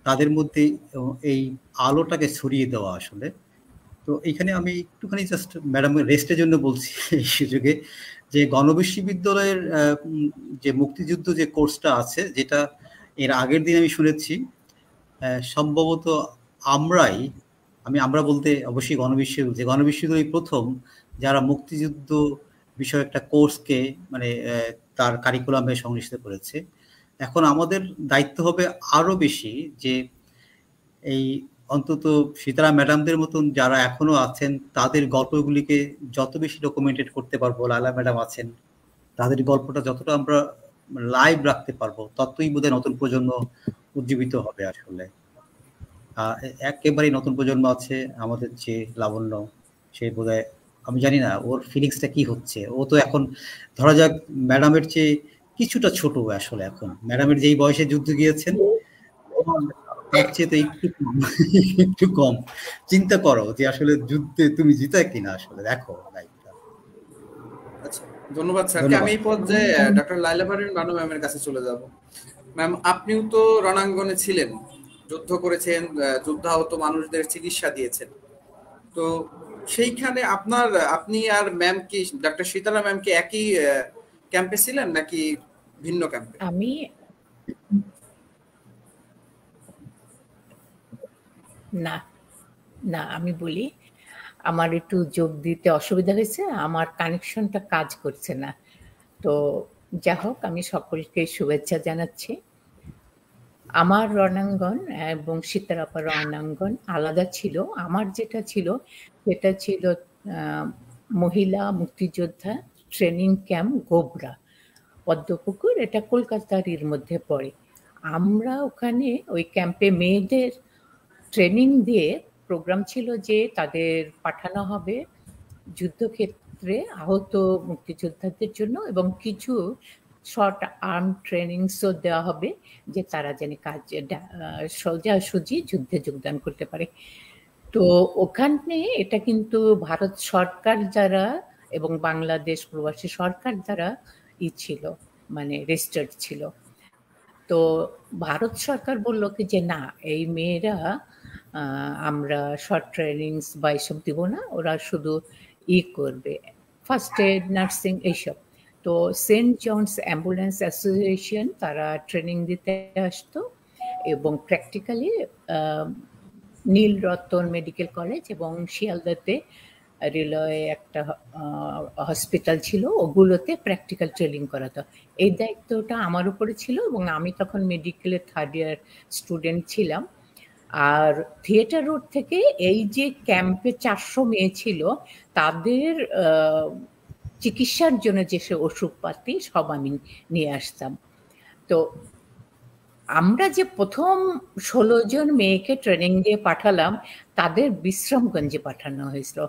তাদের মধ্যে এই আলোটাকে ছড়িয়ে দেওয়া আসলে। তো এইখানে আমি একটুখানি জাস্ট ম্যাডামের রেস্টের জন্য বলছি এই সুযোগে, যে গণবিশ্ববিদ্যালয়ের যে মুক্তিযুদ্ধ যে কোর্সটা আছে, যেটা এর আগের দিন আমি শুনেছি সম্ভবত আমরা বলতে অবশ্যই গণবিশ্ববিদ্যালয় প্রথম যারা মুক্তিযুদ্ধ বিষয় একটা কোর্সকে মানে তার কারিকুলামে সংশ্লিষ্ট করেছে। এখন আমাদের দায়িত্ব হবে আরো বেশি, যে এই অন্তত সীতারা ম্যাডামদের মতন যারা এখনো আছেন তাদের গল্পগুলিকে যত বেশি ডকুমেন্টেড করতে পারবো, লালা ম্যাডাম আছেন, তাদের গল্পটা যতটা আমরা লাইভ রাখতে পারবো, ততই বোধহয় নতুন প্রজন্ম উজ্জীবিত হবে আসলে। একেবারেই নতুন প্রজন্ম আছে আমাদের, যে লাবণ্য, সে বোধহয় আমি জানি না ওর ফিলিংসটা কি হচ্ছে। ও তো এখন ধরা যাক ম্যাডামের চেয়ে কিছুটা ছোট আসলে, এখন ম্যাডামের যেই বয়সে যুদ্ধ গিয়েছেন তার চেয়ে তো একটু কম। চিন্তা করো যে আসলে যুদ্ধে তুমি জিতা কিনা, আসলে দেখো লাইফটা। আচ্ছা, ধন্যবাদ স্যারকে। আমি এই পর্যায়ে ডক্টর লাইলা পারভীন বানু ম্যামের কাছে চলে যাব। ম্যাম, আপনিও তো রণাঙ্গনে ছিলেন, যুদ্ধ করেছেন, যুদ্ধাহত মানুষদের চিকিৎসা দিয়েছেন। তো সেইখানে আপনি আর ম্যাম কি, ডক্টর সীতারা ম্যাম কি একই ক্যাম্পে ছিলেন নাকি ভিন্ন ক্যাম্পে? আমি বলি, আমার একটু যোগ দিতে অসুবিধা হয়েছে, আমার কানেকশনটা কাজ করছে না। তো যা হোক, আমি সকলকে শুভেচ্ছা জানাচ্ছি। আমার রণাঙ্গন এবং সীতারাপার রণাঙ্গন আলাদা ছিল। আমার যেটা ছিল সেটা ছিল মহিলা মুক্তিযোদ্ধা ট্রেনিং ক্যাম্প গোবরা, পদ্মপুকুর, এটা কলকাতার এর মধ্যে পড়ে। আমরা ওখানে ওই ক্যাম্পে মেয়েদের ট্রেনিং দিয়ে প্রোগ্রাম ছিল যে তাদের পাঠানো হবে যুদ্ধক্ষেত্রে আহত মুক্তিযোদ্ধাদের জন্য, এবং কিছু শর্ট আর্ম ট্রেনিংসও দেওয়া হবে যে তারা যেন সোজাসুজি যুদ্ধে যোগদান করতে পারে। তো ওখানে এটা কিন্তু ভারত সরকার দ্বারা এবং বাংলাদেশ প্রবাসী সরকার দ্বারা ছিল, মানে রেজিস্টার্ড ছিল। তো ভারত সরকার বলল কি যে না, এই মেয়েরা আমরা শর্ট ট্রেনিংস বা এসব দিব না, ওরা শুধু করবে ফার্স্ট এড, নার্সিং, এইসব। তো সেন্ট জনস অ্যাম্বুলেন্স অ্যাসোসিয়েশন তারা ট্রেনিং দিতে আসতো, এবং প্র্যাকটিক্যালি নীলরতন মেডিকেল কলেজ এবং শিয়ালদাতে রেলওয়ে একটা হসপিটাল ছিল, ওগুলোতে প্র্যাকটিক্যাল ট্রেনিং করাতো। এই দায়িত্বটা আমার উপরে ছিল, এবং আমি তখন মেডিকেলের 3rd ইয়ার স্টুডেন্ট ছিলাম। আর থিয়েটার রোড থেকে এই যে ক্যাম্পে 400 মেয়ে ছিল, তাদের চিকিৎসার জন্য যেসব ওষুধপাতি সব আমি নিয়ে আসতাম। তো আমরা যে প্রথম 16 জন মেয়েকে ট্রেনিং দিয়ে পাঠালাম, তাদের বিশ্রামগঞ্জে পাঠানো হয়েছিল,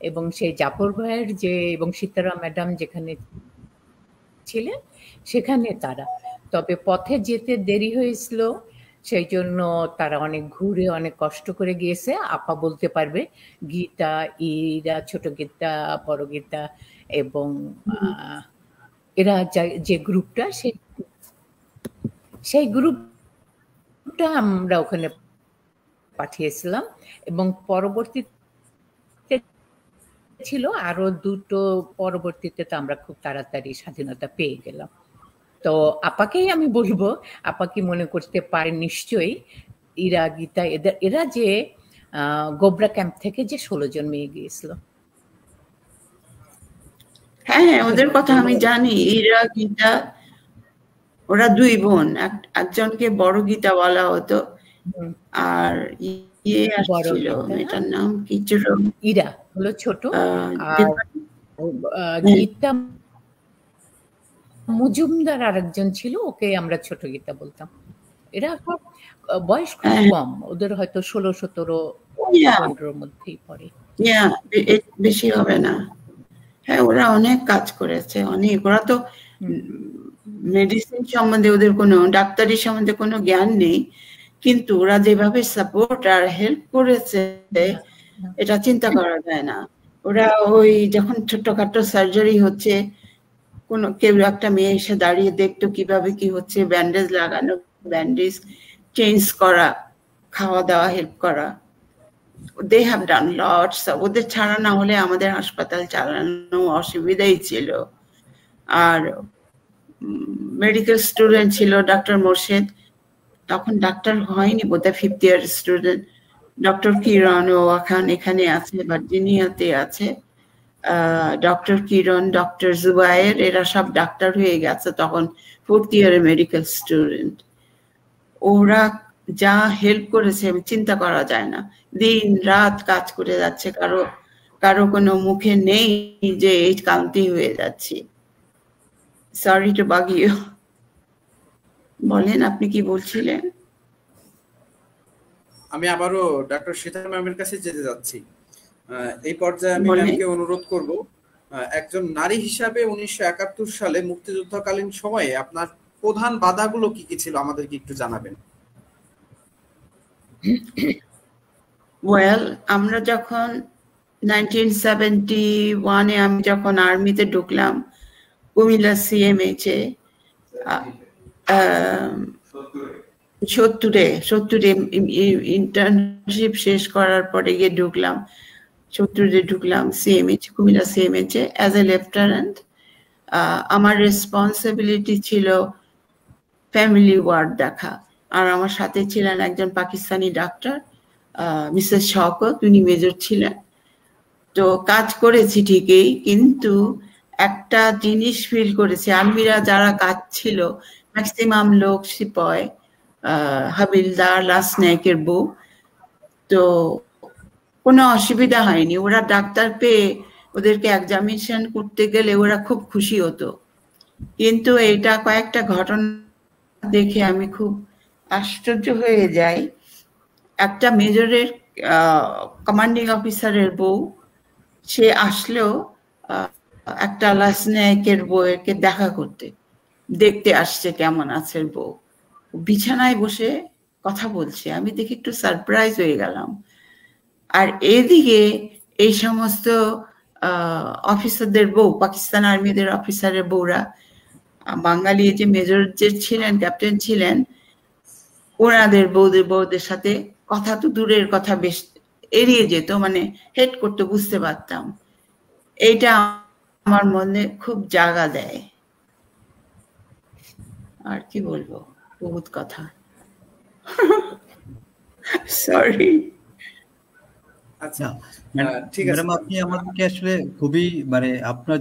এবং সেই জাফর ভাইয়ের যে এবং সীতারা ম্যাডাম যেখানে ছিলেন সেখানে তারা, তবে পথে যেতে দেরি হয়েছিল, সেই জন্য তারা অনেক ঘুরে অনেক কষ্ট করে গিয়েছে। আপা বলতে পারবে, গীতা, ইরা, ছোট গীতা, বড় গীতা, এবং এরা যে গ্রুপটা, সেই গ্রুপটা আমরা ওখানে পাঠিয়েছিলাম। এবং পরবর্তীতে ছিল আরো 2টো, পরবর্তীতে তো আমরা খুব তাড়াতাড়ি স্বাধীনতা পেয়ে গেলাম। তো আপাকেই আমি বলবো, আপা কি মনে করতে পারেন নিশ্চয়ই ইরা, গীতা, এরা যে গোবরা ক্যাম্প থেকে যে 16 জন মেয়ে গিয়েছিল। হ্যাঁ, ওদের কথা আমি জানি। ইরা, গীতা, ওরা 2 বোন। একজনকে বড় গীতা বলা হতো, আর ইয়ে আসছিল, এটার নাম কি ছিল, ইরা হলো ছোট, আর গীতা মজুমদার আরেকজন ছিল, ওকে আমরা ছোট গীতা বলতাম। এরা বয়স খুব কম, ওদের হয়তো 16-17 মধ্যেই পড়ে। বেশি হবে না। হ্যাঁ, ওরা অনেক কাজ করেছে, অনেক। ওরা তো মেডিসিন সম্বন্ধে, ওদের কোনো ডাক্তারি সম্বন্ধে কোনো জ্ঞান নেই, কিন্তু ওরা যেভাবে সাপোর্ট আর হেল্প করেছে এটা চিন্তা করা যায় না। ওরা ওই যখন ছোটখাটো সার্জারি হচ্ছে, কোনো কেউ একটা মেয়ে এসে দাঁড়িয়ে দেখতো কিভাবে কি হচ্ছে, ব্যান্ডেজ লাগানো, ব্যান্ডেজ চেঞ্জ করা, খাওয়া দাওয়া হেল্প করা। they have done lots. ওদের ছাড়া না হলে আমাদের হাসপাতাল চালানো অসুবিধাই ছিল। আর মেডিকেল স্টুডেন্ট ছিল ডক্টর মোর্শেদ, তখন ডাক্তার হয়নি বোধহয়, 5th ইয়ার স্টুডেন্ট। ডক্টর কিরণ, ও এখন এখানে আছে, ভার্জিনিয়াতে আছে। ডক্টর কিরণ, ডক্টর জুবায়ের, এরা সব ডাক্তার হয়ে গেছে তখন, 4th ইয়ারের মেডিকেল স্টুডেন্ট। ওরা যা হেল্প করেছে চিন্তা করা যায় না, দিন রাত কাজ করে যাচ্ছে, কারো কোনো মুখে নেই যে এই ক্লান্তি হয়ে যাচ্ছি। Sorry to bug you. বলেন, আপনি কি বলছিলেন? আমি আবারও ডক্টর সীতা ম্যামের কাছে যেতে যাচ্ছি। এই পর্যায়ে আমি ম্যামকে অনুরোধ করব, একজন নারী হিসাবে 1971 সালে মুক্তিযুদ্ধকালীন সময়ে আপনার প্রধান বাধাগুলো কি কি ছিল আমাদেরকে একটু জানাবেন। ওয়েল, আমরা যখন 1971-এ আমি যখন আর্মিতে ঢুকলাম কুমিল্লা সিএমএইচে, 70-এ ইন্টার্নশিপ শেষ করার পরে গিয়ে ঢুকলাম, 70-এ ঢুকলাম সিএমএইচ, কুমিল্লা সিএমএইচে অ্যাজ এ লেফটেন্যান্ট। আমার রেসপন্সিবিলিটি ছিল ফ্যামিলি ওয়ার্ড দেখা, আর আমার সাথে ছিলেন একজন পাকিস্তানি ডাক্তার, মিসেস শওকত, উনি মেজর ছিলেন। তো কাজ করেছি ঠিকই, কিন্তু একটা জিনিস ফিল করেছি, আর্মিরা যারা কাজ ছিল ম্যাক্সিমাম লোক সিপাই, হাবিলদার, লাস্ট নায়কের বউ, তো কোনো অসুবিধা হয়নি। ওরা ডাক্তার পেয়ে ওদেরকে এক্সামিনেশন করতে গেলে ওরা খুব খুশি হতো। কিন্তু এটা কয়েকটা ঘটনা দেখে আমি খুব আশ্চর্য হয়ে যাই। একটা মেজরের কমান্ডিং অফিসারের বউ, সে আসলেও একটা লাসনায়কের বউকে দেখা করতে, দেখতে আসছে কেমন আছে বউ, বিছানায় বসে কথা বলছে। আমি দেখে একটু সারপ্রাইজ হয়ে গেলাম। আর এদিকে এই সমস্ত অফিসারদের বউ, পাকিস্তান আর্মিদের অফিসারের বউরা, বাঙালি যে মেজর যে ছিলেন, ক্যাপ্টেন ছিলেন, ওনাদের বউদের সাথে কথা তো দূরের কথা, বেশ এড়িয়ে যেত, মানে হেড করতে, বুঝতে পারতাম। এইটা আমার মনে খুব জায়গা দেয়। আর কি বলবো, বহুত কথা, সরি। আচ্ছা, ঠিক আছে ম্যাডাম, আপনি আমাদেরকে আসলে খুবই, মানে আপনার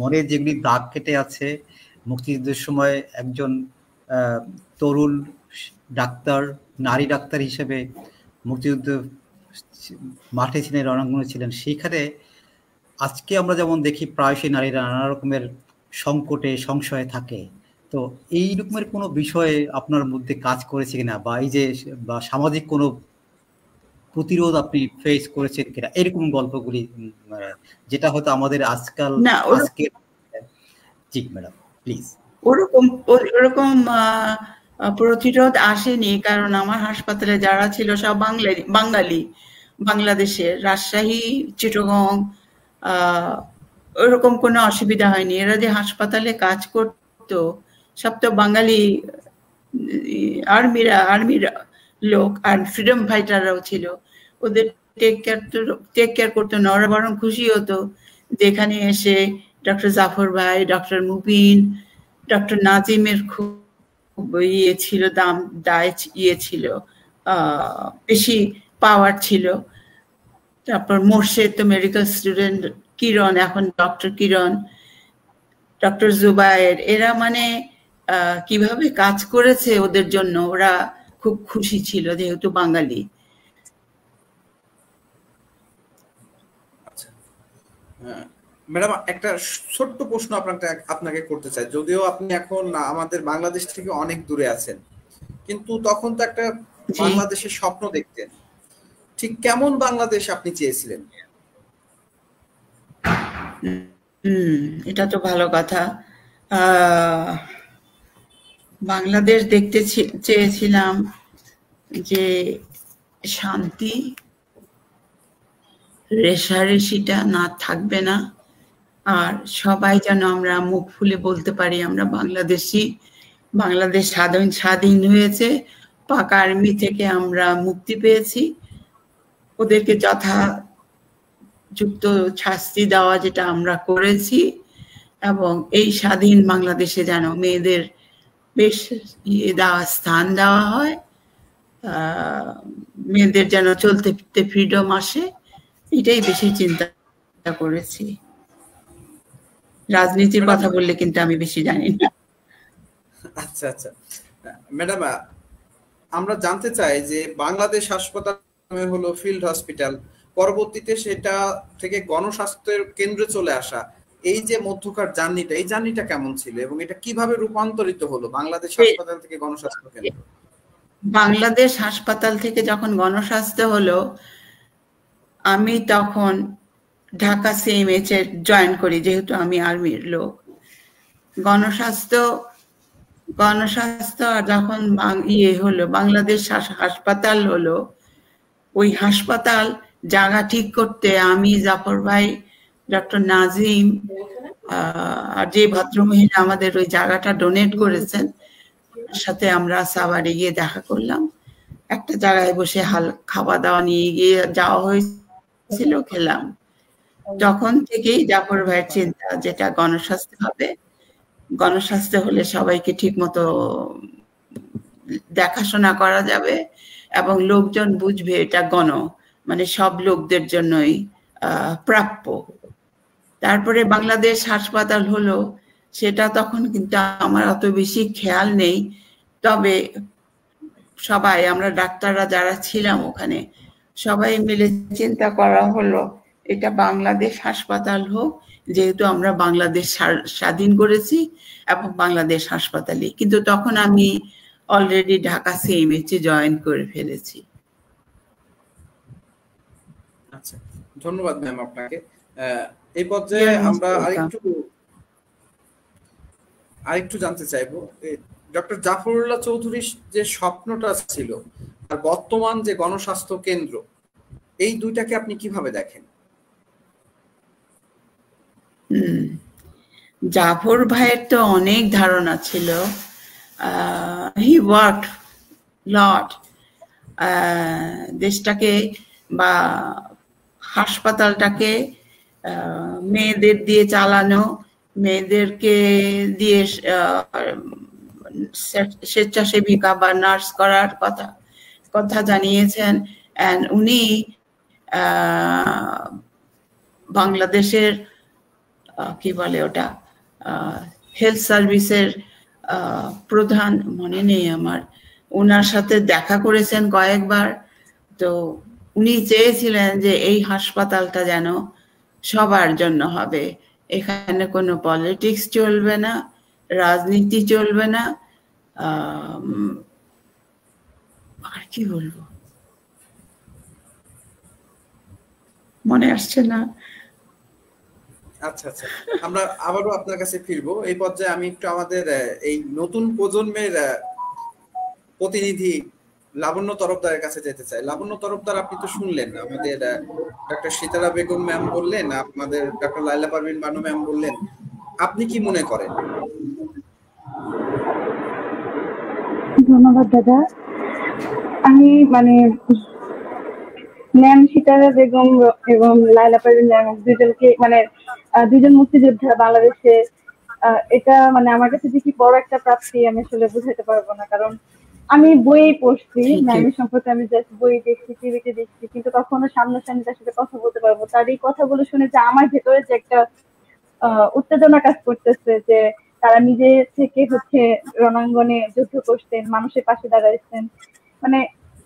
মনে যেগুলি দাগ কেটে আছে মুক্তিযুদ্ধের সময় একজন তরুণ ডাক্তার, নারী ডাক্তার হিসেবে মুক্তিযুদ্ধ মাঠে ছিলেন, রণাঙ্গনে ছিলেন, সেইখানে আজকে আমরা যেমন দেখি প্রায়শই নারীরা নানা রকমের সংকটে সংশয়ে থাকে। তো এই রকমের কোনো বিষয়ে আপনার মধ্যে কাজ করেছে কিনা, বা এই যে বা সামাজিক কোনো প্রতিরোধ আপনি ফেস করেছেন কিনা, এরকম গল্পগুলি, যেটা হয়তো আমাদের আজকাল আজকে। জি ম্যাডাম, প্লিজ। ওরকম প্রতিরোধ আসেনি, কারণ আমার হাসপাতালে যারা ছিল সব বাঙালি, বাংলাদেশের, রাজশাহী, চিটাগং, ওরকম কোনো অসুবিধা হয়নি। এরা যে হাসপাতালে কাজ করতো সব তো বাঙালি আর্মির লোক, আর ফ্রিডম ফাইটাররাও ছিল। ওদের টেক কেয়ার করতো না, ওরা বরং খুশি হতো যেখানে এসে ডক্টর জাফর ভাই, ডক্টর মুবিন, ডক্টর নাজিমের খুব ইয়ে ছিল, দায় ইয়ে ছিল, বেশি পাওয়ার ছিল। তারপর মোর্শেদ তো মেডিকেল স্টুডেন্ট, কিরণ, এখন ডক্টর কিরণ, ডক্টর জুবায়ের, এরা মানে কিভাবে কাজ করেছে ওদের জন্য, ওরা খুব খুশি ছিল যেহেতু বাঙালি। আচ্ছা ম্যাডাম, একটা ছোট্ট প্রশ্ন আপনাকে করতে চাই, যদিও আপনি এখন আমাদের বাংলাদেশ থেকে অনেক দূরে আছেন, কিন্তু তখন তো একটা বাংলাদেশের স্বপ্ন দেখতেন, ঠিক কেমন বাংলাদেশ আপনি চেয়েছিলেন? এটা তো ভালো কথা। বাংলাদেশ দেখতে চেয়েছিলাম যে শান্তি, রেষারেষিটা না থাকবে না, আর সবাই যেন আমরা মুখ খুলে বলতে পারি আমরা বাংলাদেশি। বাংলাদেশ স্বাধীন হয়েছে, পাক আর্মি থেকে আমরা মুক্তি পেয়েছি, ওদেরকে যথাযুক্ত শাস্তি দেওয়া যেটা আমরা করেছি, এবং এই স্বাধীন বাংলাদেশে যেন মেয়েদের বেশ স্থান দেওয়া হয়, মেয়েদের যেন চলতে ফিরতে ফ্রিডম আসে, এটাই বেশি চিন্তা করেছি। রাজনীতির কথা বললে কিন্তু আমি বেশি জানি না। আচ্ছা আচ্ছা ম্যাডাম, আমরা জানতে চাই যে বাংলাদেশ হাসপাতাল হলো ফিল্ড হসপিটাল, পরবর্তীতে সেটা থেকে গণস্বাস্থ্যের কেন্দ্রে চলে আসা, এই যে মধ্যকার জার্নিটা, এই জার্নিটা কেমন ছিল এবং এটা কিভাবে রূপান্তরিত হলো বাংলাদেশ হাসপাতাল থেকে গণস্বাস্থ্য কেন্দ্র? বাংলাদেশ হাসপাতাল থেকে যখন গণস্বাস্থ্য হলো, আমি তখন ঢাকা সিএমএইচ এ জয়েন করি, যেহেতু আমি আর্মির লোক। গণস্বাস্থ্য যখন হলো, বাংলাদেশ হাসপাতাল হলো, ওই হাসপাতাল জায়গা ঠিক করতে আমি, জাফর ভাই, ডক্টর নাজিম আর যে ভদ্রমহিলা আমাদের ওই জায়গাটা ডোনেট করেছেন, সাথে আমরা সাভারে গিয়ে দেখা করলাম, একটা জায়গায় বসে খাওয়া দাওয়া নিয়ে গিয়ে যাওয়া হয়েছিল, খেলাম। তখন থেকেই জাফর ভাইয়ের চিন্তা যেটা গণস্বাস্থ্য হবে, গণস্বাস্থ্য হলে সবাইকে ঠিক মতো দেখাশোনা করা যাবে এবং লোকজন বুঝবে এটা মানে সব লোকদের জন্যই প্রাপ্য। তারপরে বাংলাদেশ হাসপাতাল হলো, সেটা তখন কিন্তু আমার অত বেশি খেয়াল নেই, তবে সবাই আমরা ডাক্তাররা যারা ছিলাম ওখানে সবাই মিলে চিন্তা করা হলো এটা বাংলাদেশ হাসপাতাল হোক, যেহেতু আমরা বাংলাদেশ স্বাধীন করেছি, এবং বাংলাদেশ হাসপাতালে। কিন্তু তখন আমি অলরেডি ঢাকা সিএমএইচ এ জয়েন করে ফেলেছি। আচ্ছা, ধন্যবাদ ম্যাম আপনাকে। এই পর্যায়ে আমরা আরেকটু জানতে চাইবো, ডক্টর জাফরুল্লাহ চৌধুরীর যে স্বপ্নটা ছিল আর বর্তমান যে গণস্বাস্থ্য কেন্দ্র, এই দুইটাকে আপনি কিভাবে দেখেন? জাফর ভাইয়ের তো অনেক ধারণা ছিল, হি ওয়ার্কড লট, দেশটাকে বা হাসপাতালটাকে মেয়েদের দিয়ে চালানো, মেয়েদেরকে দিয়ে স্বেচ্ছাসেবিকা বা নার্স করার কথা জানিয়েছেন। উনি বাংলাদেশের কি বলে ওটা, হেলথ সার্ভিসের প্রধান, মনে নেই আমার, ওনার সাথে দেখা করেছেন কয়েকবার। তো উনি চেয়েছিলেন যে এই হাসপাতালটা যেন সবার জন্য হবে, এখানে কোনো পলিটিক্স চলবে না, রাজনীতি চলবে না, আর কি বলবো, মনে আসছে না। আচ্ছা আচ্ছা, আমরা আবারও আপনার কাছে ফিরবো। এই পর্যায়ে আমি একটু আমাদের এই নতুন প্রজন্মের প্রতিনিধি লাবণ্য তরফদারের কাছে যেতে চাই। লাবণ্য তরফদার, আপনি তো শুনলেন আমাদের ডক্টর সিতারা বেগম ম্যাম বললেন, আপনাদের ডক্টর লাইলা পারভিন বানু ম্যাম বললেন, আপনি কি মনে করেন? ধন্যবাদ দাদা। আমি ম্যাম সিতারা বেগম এবং লাইলা পারভিন ম্যাম দুজনকে দুজন মুক্তিযোদ্ধা বাংলাদেশে, এটা আমার কাছে দেখি বড় একটা প্রাপ্তি, আমি আসলে বুঝাতে পারবো না। কারণ আমি বই পড়ছি, ম্যামের সম্পর্কে আমি জাস্ট বই দেখছি, টিভিতে দেখছি, কিন্তু কখনো সামনাসামনি তার সাথে কথা বলতে পারবো। তার এই কথাগুলো শুনে যে আমার ভেতরে যে একটা উত্তেজনা কাজ করতেছে, যে তারা নিজে থেকে রণাঙ্গনে যুদ্ধ করছেন, মানুষের পাশে দাঁড়াইছেন, মানে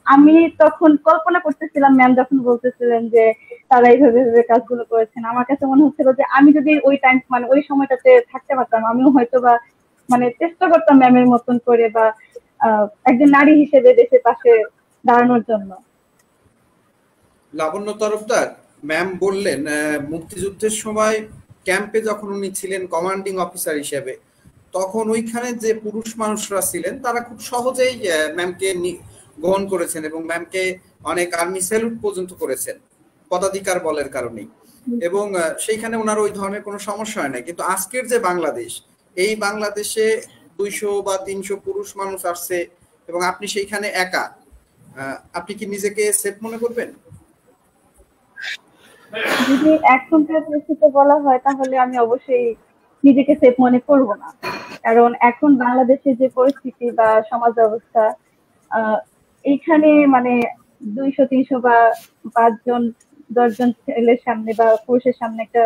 আমি তখন কল্পনা করতেছিলাম ম্যাম যখন বলতেছিলেন যে তারা এইভাবে কাজগুলো করেছেন, আমার কাছে মনে হচ্ছিল যে আমি যদি ওই টাইম মানে ওই সময়টাতে থাকতে পারতাম, আমিও হয়তো বা মানে চেষ্টা করতাম ম্যামের মতন করে বা একজন নারী হিসেবে দেশের পাশে দাঁড়ানোর জন্য। লাবণ্য তরফদার, ম্যাম বললেন মুক্তিযুদ্ধের সময় ক্যাম্পে যখন উনি ছিলেন কমান্ডিং অফিসার হিসেবে, তখন ওইখানে যে পুরুষ মানুষরা ছিলেন তারা খুব সহজেই ম্যামকে গ্রহণ করেছেন এবং ম্যামকে অনেক আর্মি স্যালুট পর্যন্ত করেছেন পদাধিকার বলের কারণেই, এবং সেইখানে ওনার ওই ধরনের কোনো সমস্যা হয় না। কিন্তু আজকের যে বাংলাদেশ, এই বাংলাদেশে 200 বা 300 পুরুষ মানুষ আসছে এবং আপনি সেইখানে একা, আপনি কি নিজেকে সেফ মনে করবেন? যদি এখনকার পরিস্থিতি বলা হয় তাহলে আমি অবশ্যই নিজেকে সেফ মনে করব না, কারণ এখন বাংলাদেশের যে পরিস্থিতি বা সমাজ ব্যবস্থা, এইখানে মানে 200-300 বা 5 জন 10 জন ছেলের সামনে বা পুরুষের সামনে একটা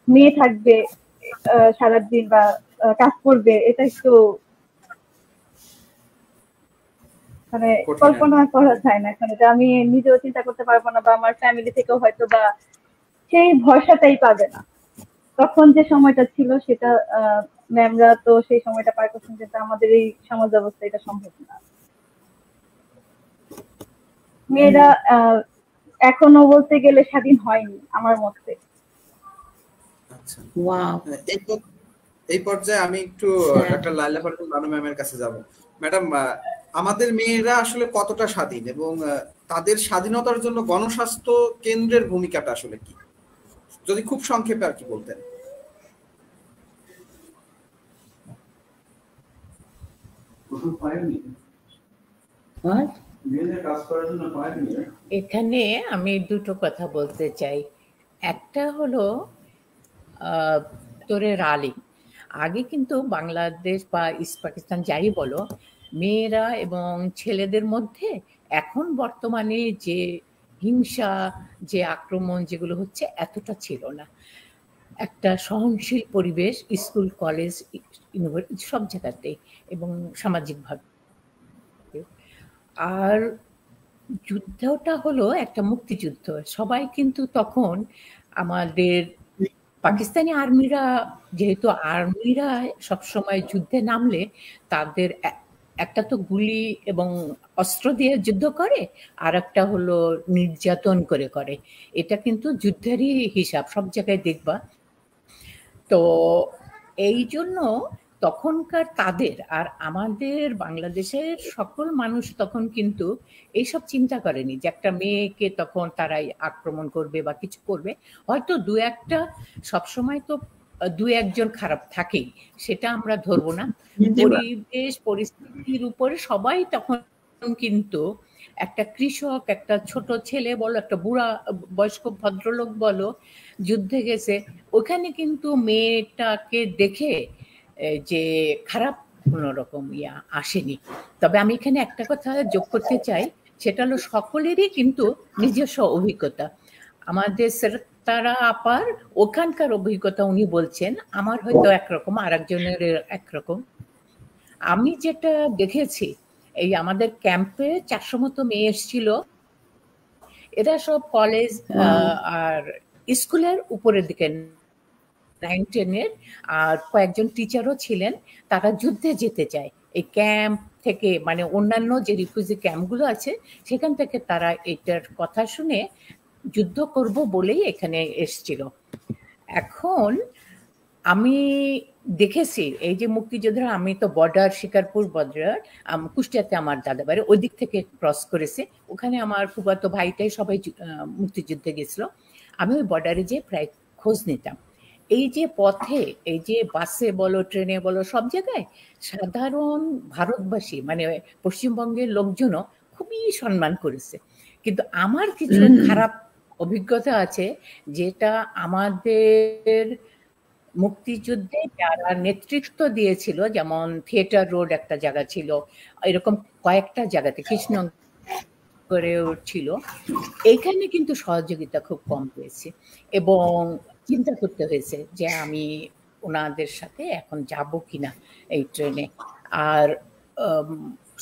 মেয়ে থাকবে সারাদিন বা কাজ করবে, এটা একটু মানে কল্পনা করা যায় না। এখন এটা আমি নিজেও চিন্তা করতে পারবো না বা আমার ফ্যামিলি থেকেও হয়তো বা সেই ভরসাটাই পাবে না। তখন যে সময়টা ছিল সেটা ম্যামরা তো সেই সময়টা পার করছেন, যেটা আমাদের এই সমাজ ব্যবস্থা এটা সম্ভব না। মেয়েরা এখনো বলতে গেলে স্বাধীন হয়নি আমার মতে। আচ্ছা, ওয়াও, এই পর্যায়ে আমি একটু ডক্টর লাইলা পারভীন বানু ম্যামের কাছে যাব। ম্যাডাম, আমাদের মেয়েরা আসলে কতটা স্বাধীন এবং তাদের স্বাধীনতার জন্য গণস্বাস্থ্য কেন্দ্রের ভূমিকাটা আসলে কি, যদি খুব সংক্ষেপে আর কি বলতেন। এখানে আমি দুটো কথা বলতে চাই। একটা হলো তোরে রালি, আগে কিন্তু বাংলাদেশ বা ইস্ট পাকিস্তান যাই বলো, মেয়েরা এবং ছেলেদের মধ্যে এখন বর্তমানে যে হিংসা, যে আক্রমণ যেগুলো হচ্ছে এতটা ছিল না। একটা সহনশীল পরিবেশ স্কুল, কলেজ, ইউনিভার্সিটি সব জায়গাতেই এবং সামাজিকভাবে। আর যুদ্ধটা হলো একটা মুক্তিযুদ্ধ। সবাই কিন্তু তখন আমাদের পাকিস্তানি আর্মিরা, যেহেতু আর্মিরা সবসময় যুদ্ধে নামলে তাদের একটা তো গুলি এবং অস্ত্র দিয়ে যুদ্ধ করে, আর একটা হলো নির্যাতন করে করে। এটা কিন্তু যুদ্ধেরই হিসাব, সব জায়গায় দেখবা। তো এই জন্য তখনকার তাদের আর আমাদের বাংলাদেশের সকল মানুষ তখন কিন্তু এইসব চিন্তা করেনি যে একটা মেয়েকে তখন তারাই আক্রমণ করবে বা কিছু করবে। হয়তো দু একটা, সবসময় তো দু একজন খারাপ থাকেই, সেটা আমরা ধরবো না। পরিবেশ পরিস্থিতির উপরে সবাই তখন কিন্তু একটা কৃষক, একটা ছোট ছেলে বলো, একটা বুড়া বয়স্ক ভদ্রলোক বলো, যুদ্ধে গেছে, ওখানে কিন্তু মেয়েটাকে দেখে যে খারাপ কোনো রকম আসেনি। তবে আমি এখানে একটা কথা যোগ করতে চাই, সেটা হলো সকলেরই কিন্তু নিজস্ব অভিজ্ঞতা। আমাদের তারা আপার ওখানকার অভিজ্ঞতা উনি বলছেন, আমার হয়তো একরকম, আর একজনের একরকম। আমি যেটা দেখেছি, এই আমাদের ক্যাম্পে 400 মতো মেয়ে এসেছিল। এরা সব কলেজ আর স্কুলের উপরের দিকে 9-10-এর, আর কয়েকজন টিচারও ছিলেন। তারা যুদ্ধে যেতে চায় এই ক্যাম্প থেকে, মানে অন্যান্য যে রিফিউজি ক্যাম্পগুলো আছে সেখান থেকে তারা এটার কথা শুনে যুদ্ধ করব বলেই এখানে এসছিল। এখন আমি দেখেছি এই যে মুক্তিযোদ্ধারা, আমি তো বর্ডার, শিকারপুর বর্ডার, কুষ্টিয়াতে আমার দাদা বাড়ি, ওই দিক থেকে ক্রস করেছে। ওখানে আমার ফুফাতো ভাইটাই সবাই মুক্তিযুদ্ধে গেছিল। আমি ওই বর্ডারে যেয়ে প্রায় খোঁজ নিতাম। এই যে পথে, এই যে বাসে বলো, ট্রেনে বলো, সব জায়গায় সাধারণ ভারতবাসী মানে পশ্চিমবঙ্গের লোকজনও খুবই সম্মান করেছে। কিন্তু আমার কিছু খারাপ অভিজ্ঞতা আছে, যেটা আমাদের মুক্তিযুদ্ধে যারা নেতৃত্ব দিয়েছিল, যেমন থিয়েটার রোড একটা জায়গা ছিল, এরকম কয়েকটা জায়গাতে কৃষ্ণনগরেও ছিল, এইখানে কিন্তু সহযোগিতা খুব কম পেয়েছে এবং চিন্তা করতে হয়েছে যে আমি ওনাদের সাথে এখন যাব কিনা এই ট্রেনে। আর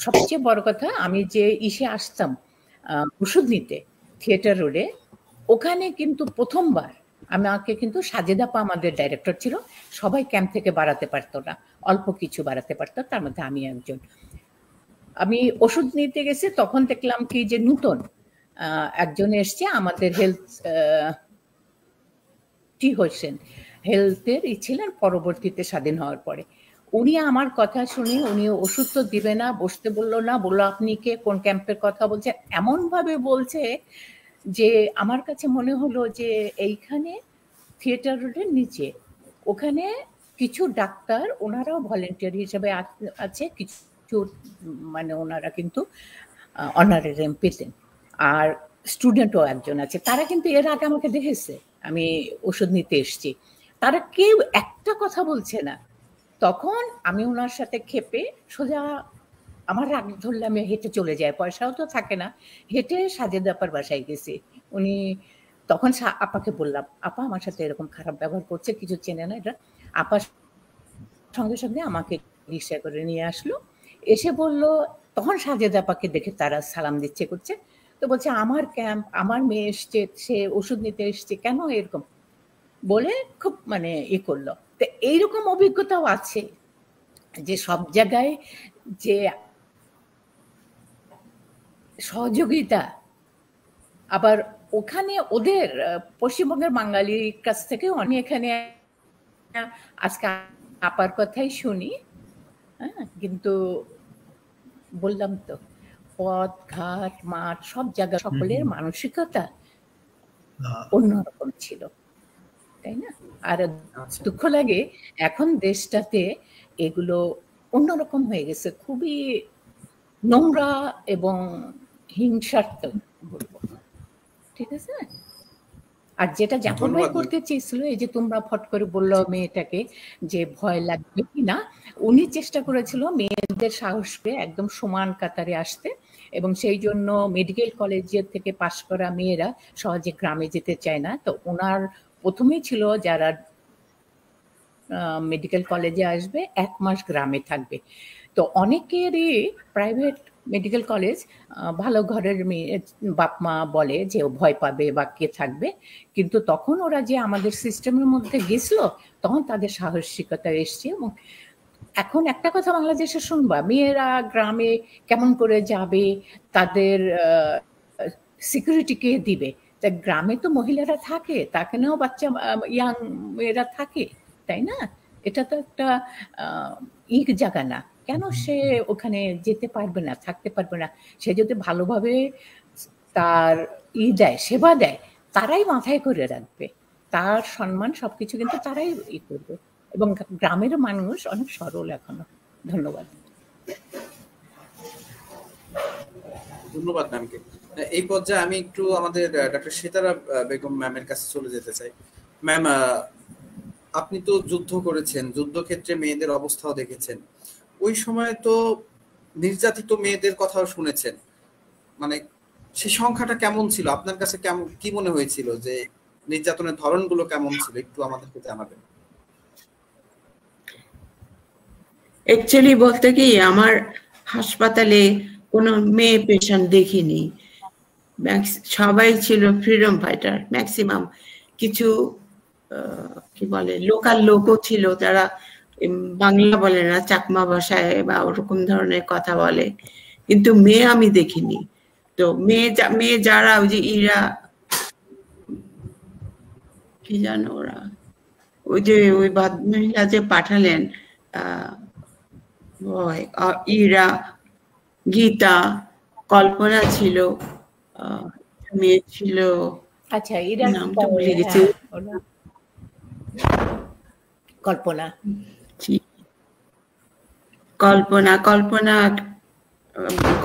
সবচেয়ে বড় কথা, আমি যে ইসে আসতাম ওষুধ নিতে থিয়েটার রোডে, ওখানে কিন্তু প্রথমবার আমাকে কিন্তু সাজেদা আপা আমাদের ডাইরেক্টর ছিল, সবাই ক্যাম্প থেকে বাড়াতে পারতো না, অল্প কিছু বাড়াতে পারতো, তার মধ্যে আমি একজন। আমি ওষুধ নিতে গেছি, তখন দেখলাম কি যে নূতন একজন এসছে আমাদের হেলথ হোসেন, হেলথের ছিলেন পরবর্তীতে স্বাধীন হওয়ার পরে। উনি আমার কথা শুনে উনি ওষুধ তো দিবে না, বসতে বললো না, বললো আপনি কে, কোন ক্যাম্পের কথা বলছে, এমন ভাবে বলছে যে আমার কাছে মনে হলো যে এইখানে থিয়েটার রোডের নিচে ওখানে কিছু ডাক্তার ওনারাও ভলেন্টিয়ার হিসেবে আছে, কিছু মানে ওনারা কিন্তু অনারেরিয়াম পেতেন, আর স্টুডেন্টও একজন আছে, তারা কিন্তু এর আগে আমাকে দেখেছে আমি ওষুধ নিতে এসছি, তারা কেউ একটা কথা বলছে না। তখন আমি ওনার সাথে খেপে সোজা, আমার রাগ ধরলে আমি হেঁটে চলে যাই, পয়সাও তো থাকে না, হেঁটে সাজেদা আপার বাসায় গেছি। উনি তখন আপাকে বললাম, আপা আমার সাথে এরকম খারাপ ব্যবহার করছে, কিছু চেনে না এটা। আপার সঙ্গে সঙ্গে আমাকে রিক্সা করে নিয়ে আসলো, এসে বলল, তখন সাজেদা আপাকে দেখে তারা সালাম দিচ্ছে করছে, তো বলছে আমার ক্যাম্প, আমার মেয়ে এসছে, সে ওষুধ নিতে এসছে, কেন এরকম বলে খুব মানে করলো। তো এইরকম অভিজ্ঞতাও আছে যে সব জায়গায় যে সহযোগিতা, আবার ওখানে ওদের পশ্চিমবঙ্গের বাঙালির কাছ থেকে অনেক, এখানে আজকে আপার কথাই শুনি, হ্যাঁ, কিন্তু বললাম তো পথ ঘাট মাঠ সব জায়গা সকলের মানসিকতা অন্যরকম ছিল, তাই না? আর দুঃখ লাগে এখন দেশটাতে এগুলো অন্যরকম হয়ে গেছে, খুবই নোংরা এবং হিংসাত্মক বলবো, ঠিক আছে। আর যেটা জাফর ভাই করতে চেয়েছিল, এই যে তোমরা ফট করে বললো মেয়েটাকে যে ভয় লাগবে কিনা, উনি চেষ্টা করেছিল মেয়েদের সাহস পেয়ে একদম সমান কাতারে আসতে, এবং সেই জন্য মেডিকেল কলেজের থেকে পাশ করা মেয়েরা সহজে গ্রামে যেতে চায় না। তো ওনার প্রথমেই ছিল যারা মেডিকেল কলেজে আসবে 1 মাস গ্রামে থাকবে। তো অনেকেরই প্রাইভেট মেডিকেল কলেজ ভালো ঘরের মেয়ে বাপ মা বলে যে ভয় পাবে বা কে থাকবে, কিন্তু তখন ওরা যে আমাদের সিস্টেমের মধ্যে গেছিল, তখন তাদের সাহসিকতা এসছে। এবং এখন একটা কথা বাংলাদেশে শুনবা, মেয়েরা গ্রামে কেমন করে যাবে, তাদের সিকিউরিটি কে দিবে? তা গ্রামে তো মহিলারা থাকে, তাকেও বাচ্চা ইয়াং মেয়েরা থাকে, তাই না? এটা তো একটা জায়গা না, কেন সে ওখানে যেতে পারবে না, থাকতে পারবে না? সে যদি ভালোভাবে তার দেয়, সেবা দেয়, তারাই মাথায় করে রাখবে, তার সম্মান সবকিছু কিন্তু তারাই করবে। এবং গ্রামের মানুষ অনেক সরল এখনো। ধন্যবাদ। ধন্যবাদ ম্যামকে। এই পর্যায়ে আমি একটু আমাদের ডক্টর সিতারা বেগম ম্যামের কাছে চলে যেতে চাই। ম্যাম, আপনি তো যুদ্ধ করেছেন, যুদ্ধক্ষেত্রে মেয়েদের অবস্থাও দেখেছেন, ওই সময় তো নির্যাতিত মেয়েদের কথাও শুনেছেন, মানে সেই সংখ্যাটা কেমন ছিল আপনার কাছে, কেমন কি মনে হয়েছিল, যে নির্যাতনের ধরনগুলো কেমন ছিল, একটু আমাদেরকে জানাবেন। অ্যাকচুয়ালি বলতে কি, আমার হাসপাতালে কোনো মেয়ে পেশেন্ট দেখিনি, সবাই ছিল ফ্রিডম ফাইটার, ম্যাক্সিমাম। কিছু কি বলে লোকাল লোকও ছিল, যারা বাংলা বলে না, চাকমা ভাষায় বা ওরকম ধরনের কথা বলে, কিন্তু মেয়ে আমি দেখিনি। তো মেয়ে যারা ওই যে ইরা কি জানো, ওরা ওই যে ওই মহিলা যে পাঠালেন, ইরা, গীতা, কল্পনা ছিল, মেয়ে ছিল, আচ্ছা ইরা নামটা ভুলে গেছি, কল্পনা,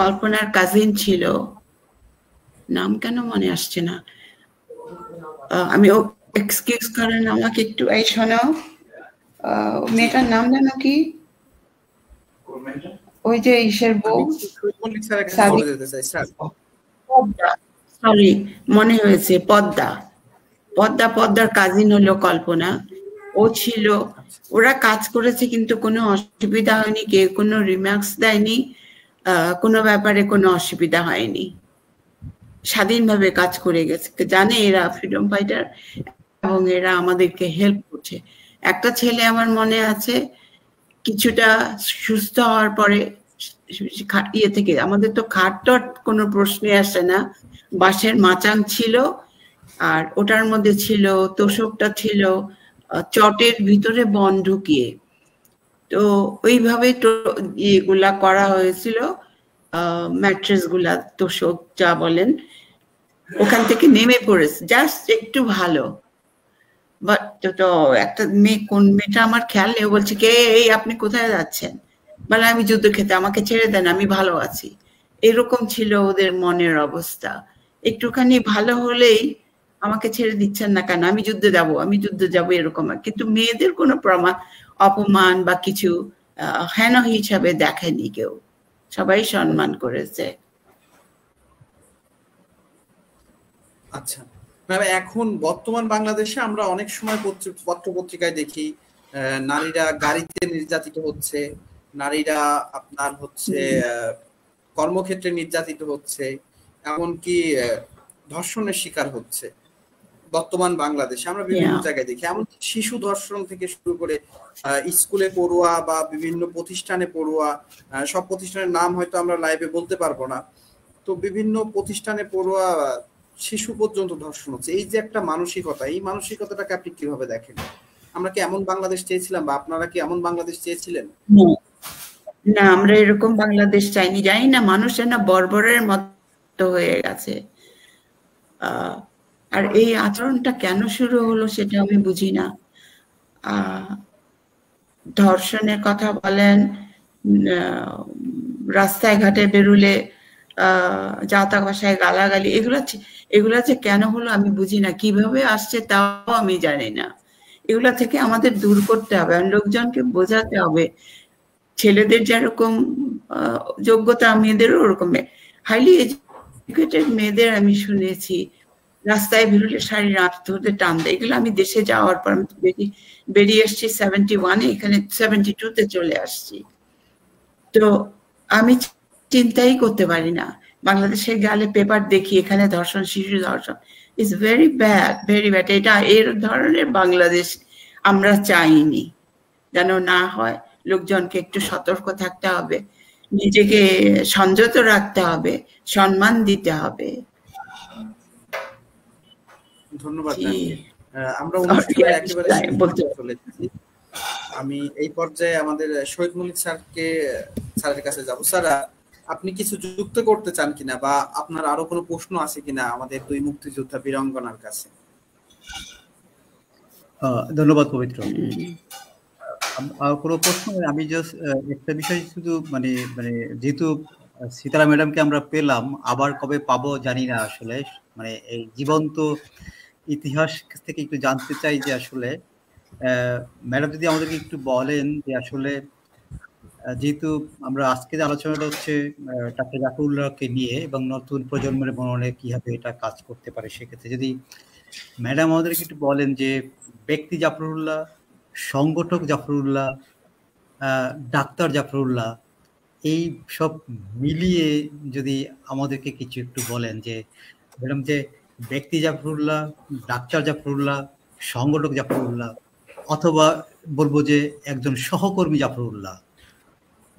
কল্পনার কাজিন ছিল, নাম কেন মনে আসছে না, আমি এক্সকিউজ করেন আমাকে একটু। এই শোনাও, মেয়েটার নাম জানো কি? ওই যে ইসের বউ, সরি মনে হয়েছে, পদ্মার কাজিন হলো কল্পনা, ও ছিল। ওরা কাজ করেছে কিন্তু কোনো অসুবিধা হয়নি, কেউ কোনো রিমার্কস দেয়নি। কোনো ব্যাপারে কোনো অসুবিধা হয়নি, স্বাধীনভাবে কাজ করে গেছে, জানে এরা ফ্রিডম ফাইটার এবং এরা আমাদেরকে হেল্প করছে। একটা ছেলে আমার মনে আছে কিছুটা সুস্থ হওয়ার পরে ইয়ে থেকে, আমাদের তো খাট কোনো প্রশ্নে আসে না, বাঁশের মাচাং ছিল আর ওটার মধ্যে ছিল তোষকটা ছিল চটের ভিতরে বন ঢুকিয়ে, তো ওইভাবে ইয়েগুলা করা হয়েছিল, ম্যাট্রেস গুলা তোষক যা বলেন, ওখান থেকে নেমে পড়েছে জাস্ট একটু ভালো। বাট তো একটা মেয়ে, কোন মেয়েটা আমার খেয়াল নেই, বলছে কে এই আপনি কোথায় যাচ্ছেন, বলে আমি যুদ্ধ খেতে, আমাকে ছেড়ে দেন আমি ভালো আছি। এরকম ছিল ওদের মনের অবস্থা, একটুখানি ভালো হলেই আমাকে ছেড়ে দিচ্ছেন না কেন, আমি যুদ্ধে যাব আমি যুদ্ধে যাব এরকম। কিন্তু মেয়েদের কোনো অপমান বা কিছু হেন হিসাবে দেখেনি কেউ, সবাই সম্মান করেছে। আচ্ছা ম্যাম, এখন বর্তমান বাংলাদেশে আমরা অনেক সময় পত্র পত্রিকায় দেখি নারীরা গাড়িতে নির্যাতিত হচ্ছে, নারীরা আপনার হচ্ছে কর্মক্ষেত্রে নির্যাতিত হচ্ছে, এমনকি ধর্ষণের শিকার হচ্ছে। বর্তমান বাংলাদেশে আমরা বিভিন্ন জায়গায় দেখি, এমন শিশু ধর্ষণ থেকে শুরু করে স্কুলে পড়ুয়া বা বিভিন্ন প্রতিষ্ঠানে পড়ুয়া, সব প্রতিষ্ঠানের নাম হয়তো আমরা লাইভে বলতে পারবো না, তো বিভিন্ন প্রতিষ্ঠানে পড়ুয়া শিশু পর্যন্ত ধর্ষণ হচ্ছে। এই যে একটা মানসিকতা, এই মানসিকতাটাকে আপনি কিভাবে দেখেন? আমরা কি এমন বাংলাদেশ চেয়েছিলাম বা আপনারা কি এমন বাংলাদেশ চেয়েছিলেন? না, আমরা এরকম বাংলাদেশ চাইনি। জানি না মানুষের না বর্বরের মতো হয়ে গেছে, আর এই আচরণটা কেন শুরু হলো সেটা আমি বুঝি না। ধর্ষণের কথা বলেন, রাস্তায় ঘাটে বেরুলে যাতা ভাষায় গালাগালি, এগুলা যে কেন হলো আমি বুঝি না, কিভাবে আসছে তাও আমি জানি না। এগুলা থেকে আমাদের দূর করতে হবে, লোকজনকে বোঝাতে হবে ছেলেদের যেরকম যোগ্যতা মেয়েদেরও ওরকম। হাইলি এডুকেটেড মেয়েদের আমি শুনেছি রাস্তায় বেরোলে শাড়ির আঁচ ধরতে টান দেয়। এগুলো আমি দেশে যাওয়ার পর বেরিয়ে এসছি 71-এ, এখানে 72-তে চলে আসছি। তো আমি চিন্তাই করতে পারি না, বাংলাদেশে গেলে পেপার দেখি এখানে ধর্ষণ, শিশু ধর্ষণ, is very bad, very bad. এটা এর ধরনের বাংলাদেশ আমরা চাইনি, যেন না হয়। লোকজনকে একটু সতর্ক থাকতে হবে, নিজেকে সংযত রাখতে হবে, সম্মান দিতে হবে। ধন্যবাদ। আমরা অনুষ্ঠানে একেবারে আমি এই পর্যায়ে আমাদের শহীদ মল্লিক স্যারের কাছে যাব। স্যার, আপনি কিছু যুক্ত করতে চান কিনা বা আপনার আরো কোনো প্রশ্ন আছে কিনা আমাদের দুই মুক্তিযোদ্ধা বীরাঙ্গনার কাছে? ধন্যবাদ পবিত্র। কোনো প্রশ্ন? আমি জাস্ট একটা বিষয় শুধু মানে যেহেতু সীতারা ম্যাডামকে আমরা পেলাম, আবার কবে পাবো জানি না আসলে, মানে এই জীবন্ত ইতিহাস থেকে একটু জানতে চাই যে আসলে ম্যাডাম যদি আমাদেরকে একটু বলেন যে আসলে যেহেতু আমরা আজকে যে আলোচনাটা হচ্ছে ডাক্তার জাফরুল্লাহকে নিয়ে এবং নতুন প্রজন্মের মননে কিভাবে এটা কাজ করতে পারে, সেক্ষেত্রে যদি ম্যাডাম আমাদেরকে একটু বলেন যে ব্যক্তি জাফরুল্লাহ, সংগঠক জাফরুল্লাহ, ডাক্তার জাফরুল্লাহ, এই সব মিলিয়ে যদি আমাদেরকে কিছু একটু বলেন যে ম্যাডাম যে ব্যক্তি জাফরুল্লাহ, ডাক্তার জাফরুল্লাহ, সংগঠক জাফরুল্লাহ, অথবা বলবো যে একজন সহকর্মী জাফরুল্লাহ,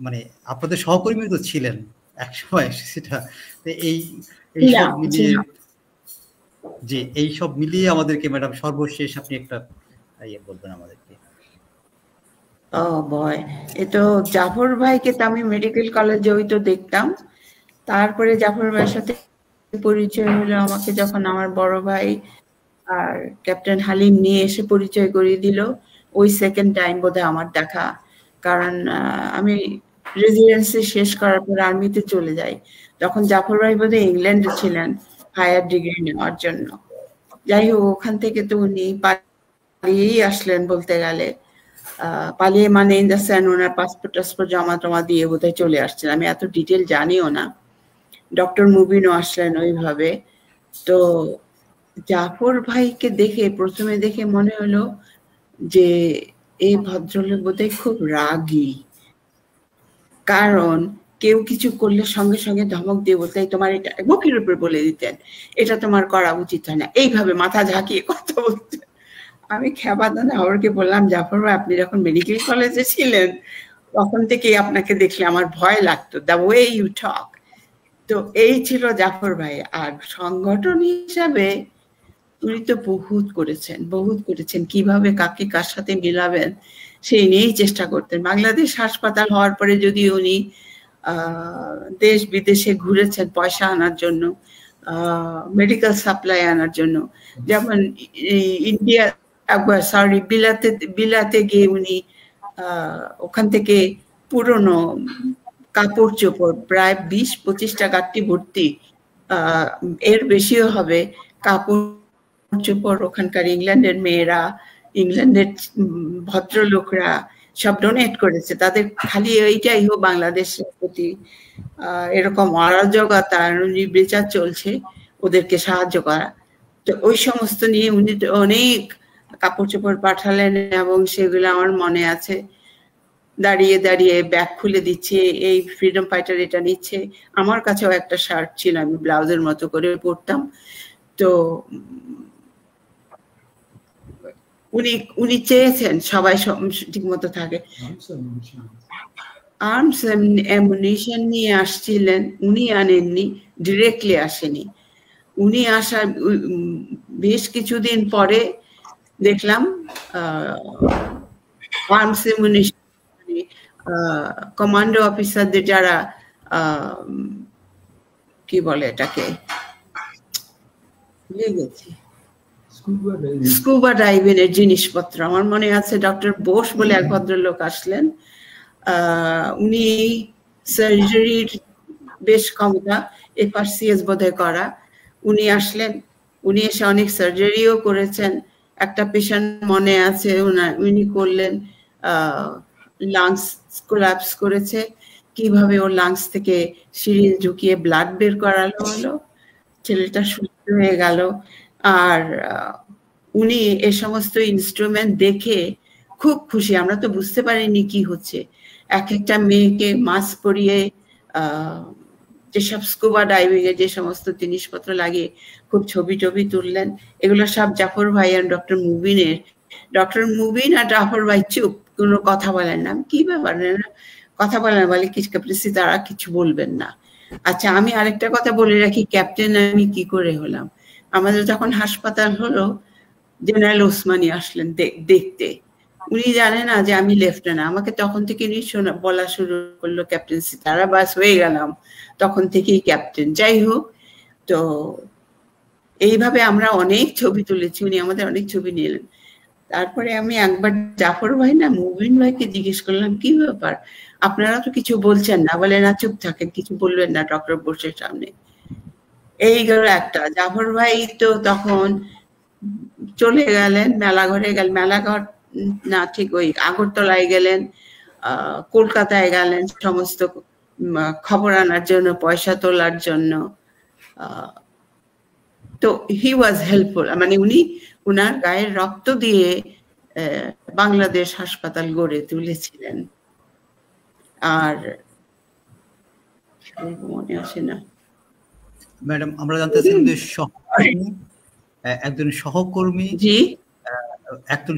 মানে আপনাদের সহকর্মী তো ছিলেন একসময়, সেটা এই সব মিলিয়ে, যে এই সব মিলিয়ে আমাদেরকে ম্যাডাম সর্বশেষ আপনি একটা ইয়ে বলবেন আমাদেরকে। ও ভয়, এ তো জাফর ভাইকে তো আমি মেডিকেল কলেজে ওই তো দেখতাম, তারপরে জাফর ভাইয়ের সাথে পরিচয় হলো আমাকে যখন আমার বড় ভাই আর ক্যাপ্টেন হালিম নিয়ে এসে পরিচয় করিয়ে দিল। ওই সেকেন্ড টাইম বোধহয় আমার দেখা, কারণ আমি রেজিডেন্সি শেষ করার পর আর্মিতে চলে যাই, তখন জাফর ভাই বোধহয় ইংল্যান্ডে ছিলেন হায়ার ডিগ্রি নেওয়ার জন্য। যাই হোক, ওখান থেকে তো উনি পালিয়েই আসলেন বলতে গেলে, পালিয়ে মানে in the sense owner passport জমা দিয়ে বোধহয় চলে আসছেন, আমি এত ডিটেল জানিও না। ডক্টর মুবিনও আসলেন ওইভাবে। তো জাফর ভাইকে প্রথমে দেখে মনে হলো যে এই ভদ্রলোক বোধহয় খুব রাগী, কারণ কেউ কিছু করলে সঙ্গে সঙ্গে ধমক দিয়ে বলতে তোমার এটা মুখের উপর বলে দিতেন এটা তোমার করা উচিত হয় না, এইভাবে মাথা ঝাঁকিয়ে কথা বলতেন। আমি খেবাদানা আমাকে বললাম, জাফর ভাই আপনি যখন মেডিকেল কলেজে ছিলেন তখন থেকেই আপনাকে দেখলে আমার ভয় লাগতো, দ্য ওয়ে ইউ টক। তো এই ছিল জাফর ভাই। আর সংগঠন হিসাবে উনি তো বহুত করেছেন, কিভাবে কাকে কার সাথে মিলাবেন সেই নিয়েই চেষ্টা করতেন। বাংলাদেশ হাসপাতাল হওয়ার পরে যদি উনি দেশ বিদেশে ঘুরেছেন পয়সা আনার জন্য, মেডিকেল সাপ্লাই আনার জন্য, যেমন ইন্ডিয়া বিলাতে গিয়ে উনি ওখান থেকে পুরনো কাপড় চোপড় প্রায় 20-25টা গাড়ি ভর্তি, এর বেশিও হবে কাপড় চোপড় ওখানকার ইংল্যান্ডের মেয়েরা, ইংল্যান্ডের ভদ্রলোকরা সব ডোনেট করেছে। তাদের খালি এইটাই হোক বাংলাদেশের প্রতি এরকম অরাজকতা নির্বিচার চলছে, ওদেরকে সাহায্য করা। তো ওই সমস্ত নিয়ে উনি অনেক কাপড় চোপড় পাঠালেন এবং সেগুলো আমার মনে আছে। দাঁড়িয়ে দাঁড়িয়ে ব্যাগ খুলে দিচ্ছে, এই ফ্রিডম ফাইটার এটা নিচ্ছে। আমার কাছেও একটা শার্ট ছিল, আমি ব্লাউজের মতো করে পরতাম। তো উনি চেয়েছেন সবাই ঠিক মতো থাকে। আর্মস অ্যামুনিশন নিয়ে আসছিলেন, উনি আনেননি, ডিরেক্টলি আসেনি। উনি আসার বেশ কিছুদিন পরে দেখলাম আর্মস অ্যামুনিশন কমান্ডো অফিসারদের যারা কি বলে এটাকে ভুলে গেছি, স্কুবা ডাইভিং এর জিনিসপত্র। আমার মনে আছে ডক্টর বোস বলে এক ভদ্রলোক আসলেন, উনি সার্জারির বেশ ক্ষমতা, FRCS বোধহয় করা। উনি আসলেন, উনি এসে অনেক সার্জারিও করেছেন। একটা পেশেন্ট মনে আছে উনি করলেন, লাংস কোলাপস করেছে, কিভাবে ওর লাংস থেকে সিরিঞ্জ ঢুকিয়ে ব্লাড বের করানো হলো, ছেলেটা সুস্থ হয়ে গেল। আর উনি এ সমস্ত ইনস্ট্রুমেন্ট দেখে খুব খুশি। আমরা তো বুঝতে পারিনি কি হচ্ছে। এক একটা মেয়েকে মাস্ক পরিয়ে যেসব স্কুবা ডাইভিং এ যে সমস্ত জিনিসপত্র লাগিয়ে খুব ছবি তুললেন। এগুলো সব জাফর ভাই আর ডক্টর মুবিনের। ডক্টর মুবিন আর জাফর ভাই চুপ, কোনো কথা বলেন না। কি ব্যাপার, কথা বলেন, বলে কিছু তারা কিছু বলবেন না। আচ্ছা, আমি আরেকটা কথা বলে রাখি, ক্যাপ্টেন আমি কি করে হলাম। আমাদের যখন হাসপাতাল হলো, জেনারেল ওসমানী আসলেন দেখতে। উনি জানে না যে আমি লেফটেন্যান্ট। আমাকে তখন থেকে বলা শুরু করলো ক্যাপ্টেন সিতারা, বাস হয়ে গেলাম তখন থেকেই ক্যাপ্টেন। যাই হোক, তো এইভাবে আমরা অনেক ছবি তুলেছি, উনি আমাদের অনেক ছবি নিলেন। তারপরে আমি একবার জাফর ভাই না মুবিন ভাইকে জিজ্ঞেস করলাম, কি ব্যাপার আপনারা তো কিছু বলছেন না? বলে না, চুপ থাকেন, কিছু বলবেন না ডক্টর বোসের সামনে। এই গেল একটা। জাফর ভাই তো তখন চলে গেলেন মেলাঘরে, মেলাঘর না ঠিক ওই আগরতলায় গেলেন, কলকাতায় গেলেন সমস্ত খবর আনার জন্য, পয়সা তোলার জন্য। তো হি ওয়াজ হেল্পফুল, মানে উনি উনার গায়ের রক্ত দিয়ে বাংলাদেশ হাসপাতাল গড়ে তুলেছিলেন। আর মনে আসে না ম্যাডাম, আমরা জানতেছিলাম যে একজন সহকর্মী, জি একজন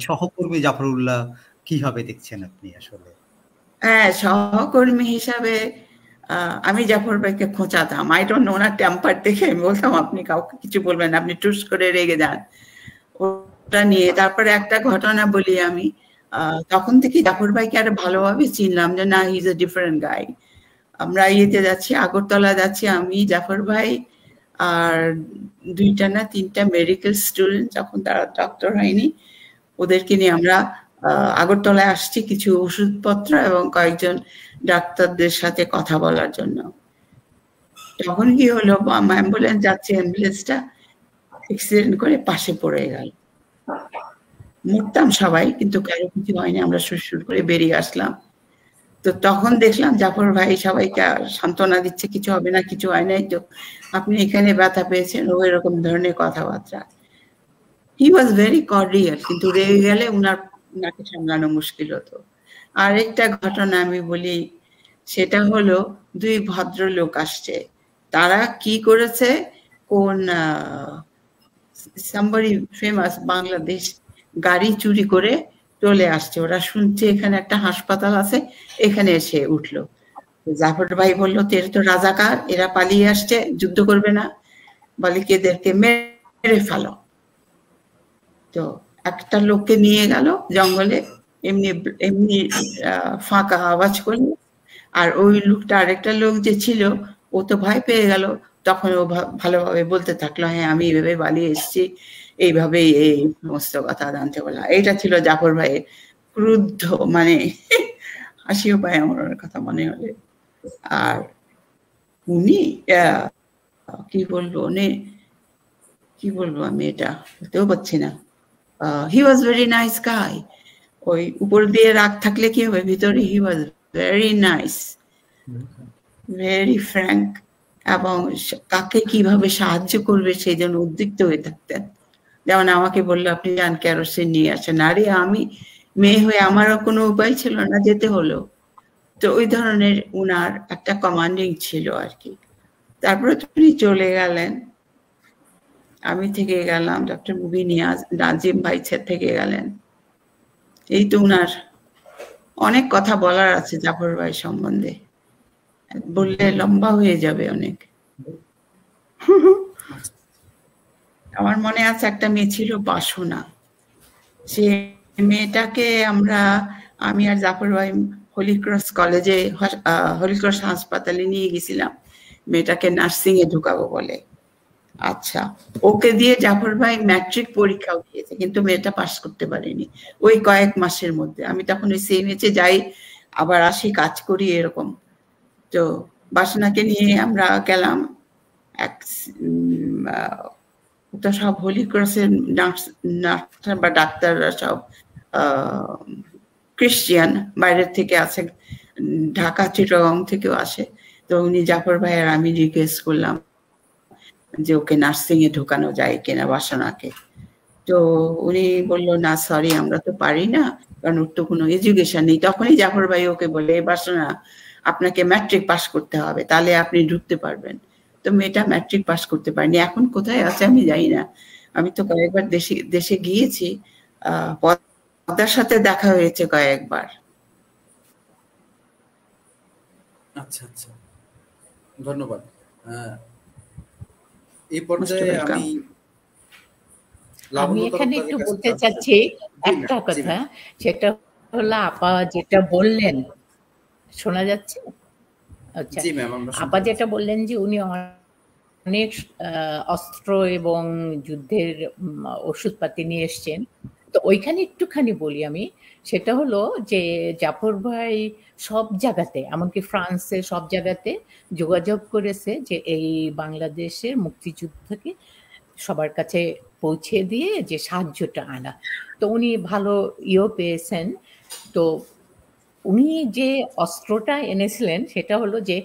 সহকর্মী জাফরুল্লাহ কিভাবে দেখছেন আপনি আসলে? হ্যাঁ, সহকর্মী হিসাবে আমি জাফর ভাইকে খোঁচাতাম। আই ডোন্ট নো, ওনার টেম্পার দেখে আমি বলতাম আপনি কাউকে কিছু বলবেন না, আপনি টুস করে রেগে যান ওটা নিয়ে। তারপরে একটা ঘটনা বলি আমি, তখন থেকে জাফর ভাইকে আরো ভালোভাবে চিনলাম যে না, হি ইজ এ ডিফারেন্ট গাই। আমরা ইয়েতে যাচ্ছি, আগরতলা যাচ্ছি, আমি জাফর ভাই আর 2টা না 3টা মেডিকেল স্টুডেন্ট, যখন তারা ডক্টর হয়নি, ওদেরকে নিয়ে আমরা আগরতলায় আসছি কিছু ওষুধপত্র এবং কয়েকজন ডাক্তারদের সাথে কথা বলার জন্য। তখন কি হলো, অ্যাম্বুলেন্স যাচ্ছে, অ্যাম্বুলেন্সটা অ্যাক্সিডেন্ট করে পাশে পড়ে গেল। মরতাম সবাই, কিন্তু কারো কিছু হয়নি। আমরা সুর করে বেরিয়ে আসলাম। তো তখন দেখলাম জাফর ভাই সবাইকে সান্ত্বনা দিচ্ছে, কিছু হবে না, কিছু হয় নাই তো, আপনি এখানে ব্যথা পেয়েছেন, ও এরকম ধরনের কথাবার্তা। হি ওয়াজ ভেরি কর্ডিয়াল, কিন্তু রেগে গেলে উনাকে সামলানো মুশকিল হতো। আরেকটা ঘটনা আমি বলি, সেটা হলো দুই ভদ্রলোক আসছে, তারা কি করেছে, কোন somebody ফেমাস বাংলাদেশ গাড়ি চুরি করে চলে আসছে, ওরা শুনছে এখানে একটা হাসপাতাল আছে, এখানে এসে উঠলো। জাফর ভাই বললো এরা তো রাজাকার, এরা পালিয়ে আসছে, যুদ্ধ করবে না, বলে কি এদেরকে মেরে ফেলো। তো একটা লোককে নিয়ে গেল জঙ্গলে, এমনি এমনি ফাঁকা আওয়াজ করলো, আর ওই লোকটা আরেকটা লোক যে ছিল ও তো ভয় পেয়ে গেল, তখন ও ভালোভাবে বলতে থাকলো হ্যাঁ আমি এইভাবে পালিয়ে এসেছি, এইভাবে এই সমস্ত কথা জানতে বললাম। এইটা ছিল জাফর ভাইয়ের ক্রুদ্ধ, মানে হাসিও পায় আমার কথা মনে হলে। আর উনি কি বলবো, কি বলবো আমি, এটা বলতেও পারছি না। He was very nice guy. ওই উপর দিয়ে রাগ থাকলে কি হবে, ভিতরে he was very nice, very frank, এবং কাকে কিভাবে সাহায্য করবে সেই জন্য উদ্বিগ্ন হয়ে থাকতেন। যেমন আমাকে বললো আপনি যান কেরোসিন নিয়ে আসেন, আরে আমি মেয়ে হয়ে আমারও কোনো উপায় ছিল না, যেতে হলো। তো ওই ধরনের উনার একটা কমান্ডিং ছিল আর কি। তারপরে তিনি চলে গেলেন, আমি থেকে গেলাম, ডক্টর মুবিন নিয়াজ, নাজিম ভাই থেকে গেলেন। এই তো উনার অনেক কথা বলার আছে জাফর ভাই সম্বন্ধে, বললে লম্বা হয়ে যাবে অনেক। আমার মনে আছে একটা মেয়ে ছিল বাসনা, সে মেয়েটাকে আমি আর জাফর ভাই হলিক্রস কলেজে, হলিক্রস হাসপাতালে নিয়ে গেছিলাম মেয়েটাকে নার্সিং এ ঢুকাবো বলে। আচ্ছা, ওকে দিয়ে জাফর ভাই ম্যাট্রিক পরীক্ষাও দিয়েছে, কিন্তু মেয়েটা পাস করতে পারেনি ওই কয়েক মাসের মধ্যে। আমি তখন ওই সিএমএইচে যাই, আবার আসি, কাজ করি, এরকম। তো বাসনাকে নিয়ে আমরা গেলাম, তো সব হলিক্রসের নার্স বা ডাক্তাররা সব ক্রিশ্চিয়ান, বাইরের থেকে আসে, ঢাকা চিটাগং থেকেও আসে। তো উনি জাফর ভাই আর আমি রিকোয়েস্ট করলাম যে ওকে নার্সিং এ ঢোকানো যায় কিনা বাসনাকে। তো উনি বললো না সরি, আমরা তো পারি না, কারণ ওর তো কোনো এডুকেশন নেই। তখনই জাফর ভাই ওকে বলে বাসনা আপনাকে ম্যাট্রিক পাস করতে হবে, তাহলে আপনি ঢুকতে পারবেন। তো মেয়েটা ম্যাট্রিক পাস করতে পারেনি, এখন কোথায় আছে আমি জানি না। আমি তো কয়েকবার দেশে গিয়েছি, পদ্মার সাথে দেখা হয়েছে কয়েকবার। আচ্ছা আচ্ছা, ধন্যবাদ। এই পর্যায়ে আমি এখানে একটু বলতে চাচ্ছি একটা কথা, সেটা হলো আপা যেটা বললেন, শোনা যাচ্ছে? আচ্ছা, আপা যেটা বললেন যে উনি অনেক অস্ত্র এবং যুদ্ধের ওষুধপাতি নিয়ে এসছেন, তো ওইখানে একটুখানি বলি আমি। সেটা হলো যে জাফর ভাই সব জায়গাতে, এমনকি ফ্রান্সে সব জায়গাতে যোগাযোগ করেছে যে এই বাংলাদেশের মুক্তিযুদ্ধকে সবার কাছে পৌঁছে দিয়ে যে সাহায্যটা আনা। তো উনি ভালো পেয়েছেন। তো উনি যে অস্ত্রটা এনেছিলেন সেটা হলো যে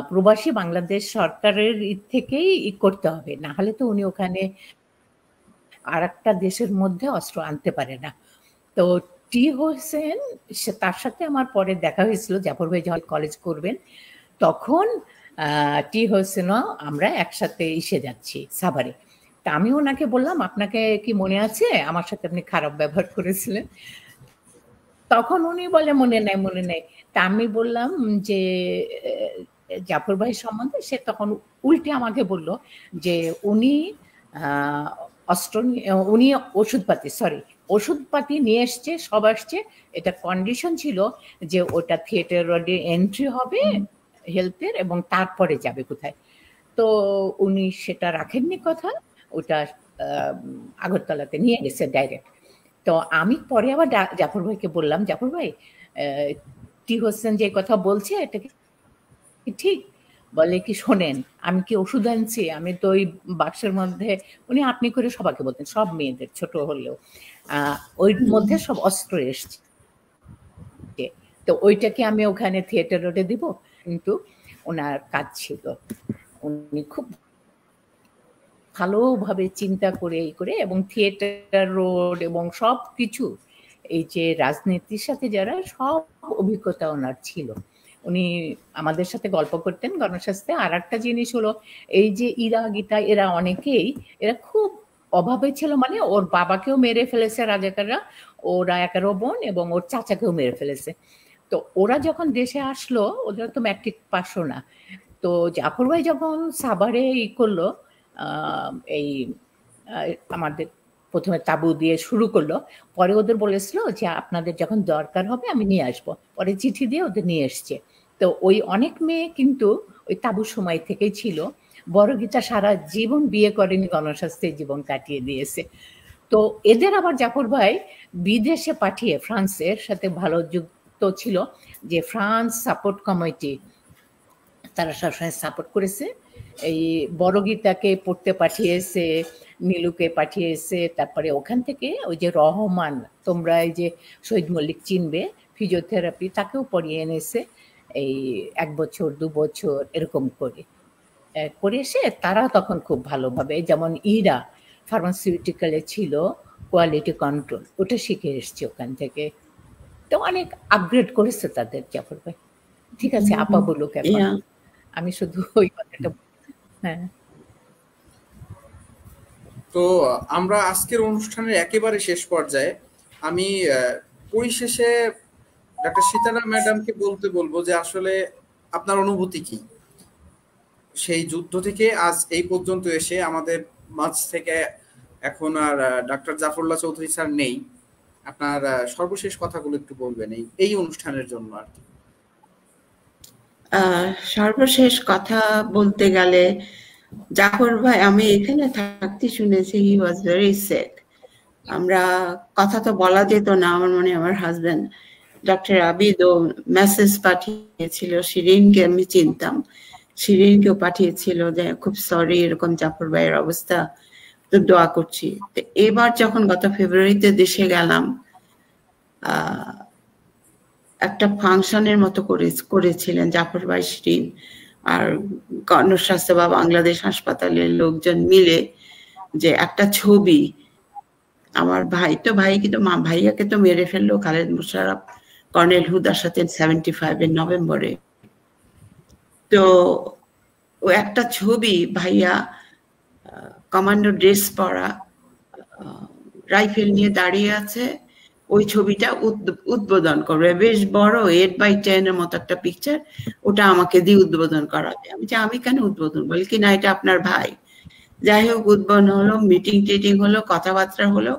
প্রবাসী বাংলাদেশ সরকারের থেকেই করতে হবে, না হলে তো উনি ওখানে আর একটা দেশের মধ্যে অস্ত্র আনতে পারে না। তো টি হোসেন, তার সাথে আমার পরে দেখা হয়েছিল, জাফর ভাই যখন কলেজ করবেন তখন টি হোসেনও আমরা একসাথে এসে যাচ্ছি সাভারে। তা আমি ওনাকে বললাম আপনাকে কি মনে আছে আমার সাথে আপনি খারাপ ব্যবহার করেছিলেন? তখন উনি বলে মনে নেই। তা আমি বললাম যে জাফর ভাই সম্বন্ধে, সে তখন উল্টে আমাকে বলল যে উনি উনি ওষুধপাতি নিয়ে এসছে, সব আসছে, এটা কন্ডিশন ছিল যে ওটা থিয়েটার রোডে এন্ট্রি হবে হেলথের এবং তারপরে যাবে কোথায়। তো উনি সেটা রাখেননি কথা, ওটা আগরতলাতে নিয়ে গেছে ডাইরেক্ট। তো আমি পরে আবার জাফর ভাইকে বললাম, জাফর ভাই টি হোসেন যে কথা বলছে এটা কি ঠিক? বলে কি শোনেন, আমি কি ওষুধ আনছি, আমি তো ওই বাক্সের মধ্যে, উনি আপনি করে সবাইকে বলতেন, সব মেয়েদের ছোট হলেও, ওই মধ্যে সব অস্ত্র এসছে, তো ওইটাকে আমি ওখানে থিয়েটার রোডে দিব। কিন্তু ওনার কাজ ছিল, উনি খুব ভালোভাবে চিন্তা করে এবং থিয়েটার রোড এবং সব কিছু, এই যে রাজনীতির সাথে যারা সব অভিজ্ঞতা ওনার ছিল। উনি আমাদের সাথে গল্প করতেন গণস্বাস্থ্যে। আর একটা জিনিস হলো, এই যে ইরা গীতা এরা অনেকেই এরা খুব অভাবে ছিল, মানে ওর বাবাকেও মেরে ফেলেছে রাজাকাররা, ওরা 11 বোন, এবং ওর চাচাকেও মেরে ফেলেছে। তো ওরা যখন দেশে আসলো, ওদের তো ম্যাট্রিক পাসও না। তো জাফর ভাই যখন সাভারে করলো, এই আমাদের প্রথমে তাবু দিয়ে শুরু করলো, পরে ওদের বলেছিল যে আপনাদের যখন দরকার হবে আমি নিয়ে আসবো, পরে চিঠি দিয়ে ওদের নিয়ে এসছে। তো ওই অনেক মেয়ে কিন্তু ওই তাবুর সময় থেকেই ছিল। বড় গীতা সারা জীবন বিয়ে করেনি, গণস্বাস্থ্যে জীবন কাটিয়ে দিয়েছে। তো এদের আবার জাফর ভাই বিদেশে পাঠিয়ে, ফ্রান্সের সাথে ভালো যুক্ত ছিল, যে ফ্রান্স সাপোর্ট কমিটি তারা সবসময় সাপোর্ট করেছে। এই বড় গীতাকে পড়তে পাঠিয়েছে, নীলুকে পাঠিয়েছে, তারপরে ওখান থেকে ওই যে রহমান, তোমরা এই যে শহীদ মল্লিক চিনবে, ফিজিওথেরাপি, তাকেও পড়িয়ে এনেছে এই 1 বছর 2 বছর এরকম করে এসে তারা তখন খুব ভালোভাবে, যেমন ইরা ফার্মাসিউটিক্যালে ছিল কোয়ালিটি কন্ট্রোল, ওটা শিখে এসছে ওখান থেকে। তো অনেক আপগ্রেড করেছে তাদের জাফর ভাই। ঠিক আছে আপা বলুক এখন, আমি শুধু ওই কথাটা। হ্যাঁ, তো আমরা আজকের অনুষ্ঠানের একেবারে শেষ পর্যায়ে, আমি পরিশেষে ডাক্তার সীতারাম ম্যাডামকে বলতে বলবো যে আসলে আপনার অনুভূতি কি সেই যুদ্ধ থেকে আজ এই পর্যন্ত এসে? আমাদের মাঝ থেকে এখন আর ডাক্তার জাফরুল্লাহ চৌধুরী স্যার নেই, আপনার সর্বশেষ কথাগুলো একটু বলবেন এই অনুষ্ঠানের জন্য আর কি। সর্বশেষ কথা বলতে গেলে, জাফর ভাই আমি এখানে থাকতে শুনেছি হি ওয়াজ ভেরি সিক। আমরা কথা তো বলা যেত না, আমার মনে আমার হাজবেন্ড ডক্টর আবিদও মেসেজ পাঠিয়েছিল, শিরিনকে আমি চিনতাম, শিরিনকেও পাঠিয়েছিল যে খুব সরি এরকম জাফর ভাইয়ের অবস্থা, তো দোয়া করছি। তো এবার যখন গত ফেব্রুয়ারিতে দেশে গেলাম, একটা ফাংশনের মতো করেছিলেন জাফর ভাই, শিরিন আর গণস্বাস্থ্য বা বাংলাদেশ হাসপাতালের লোকজন মিলে, যে একটা ছবি, আমার ভাইয়াকে তো মেরে ফেললো খালেদ মোশাররফ কর্নেল হুদার সাথে 75 নভেম্বরে। তো ও একটা ছবি, ভাইয়া কমান্ডো ড্রেস পরা রাইফেল নিয়ে দাঁড়িয়ে আছে, ওই ছবিটা উদ্বোধন করবে, বেশ বড় 8x10 এর মতো একটা পিকচার, ওটা আমাকে দিয়ে উদ্বোধন করাবে। আমি কেন উদ্বোধন, বলি কি না এটা আপনার ভাই। যাই হোক, উদ্বোধন হলো, মিটিং টিটিং হলো, কথাবার্তা হলো।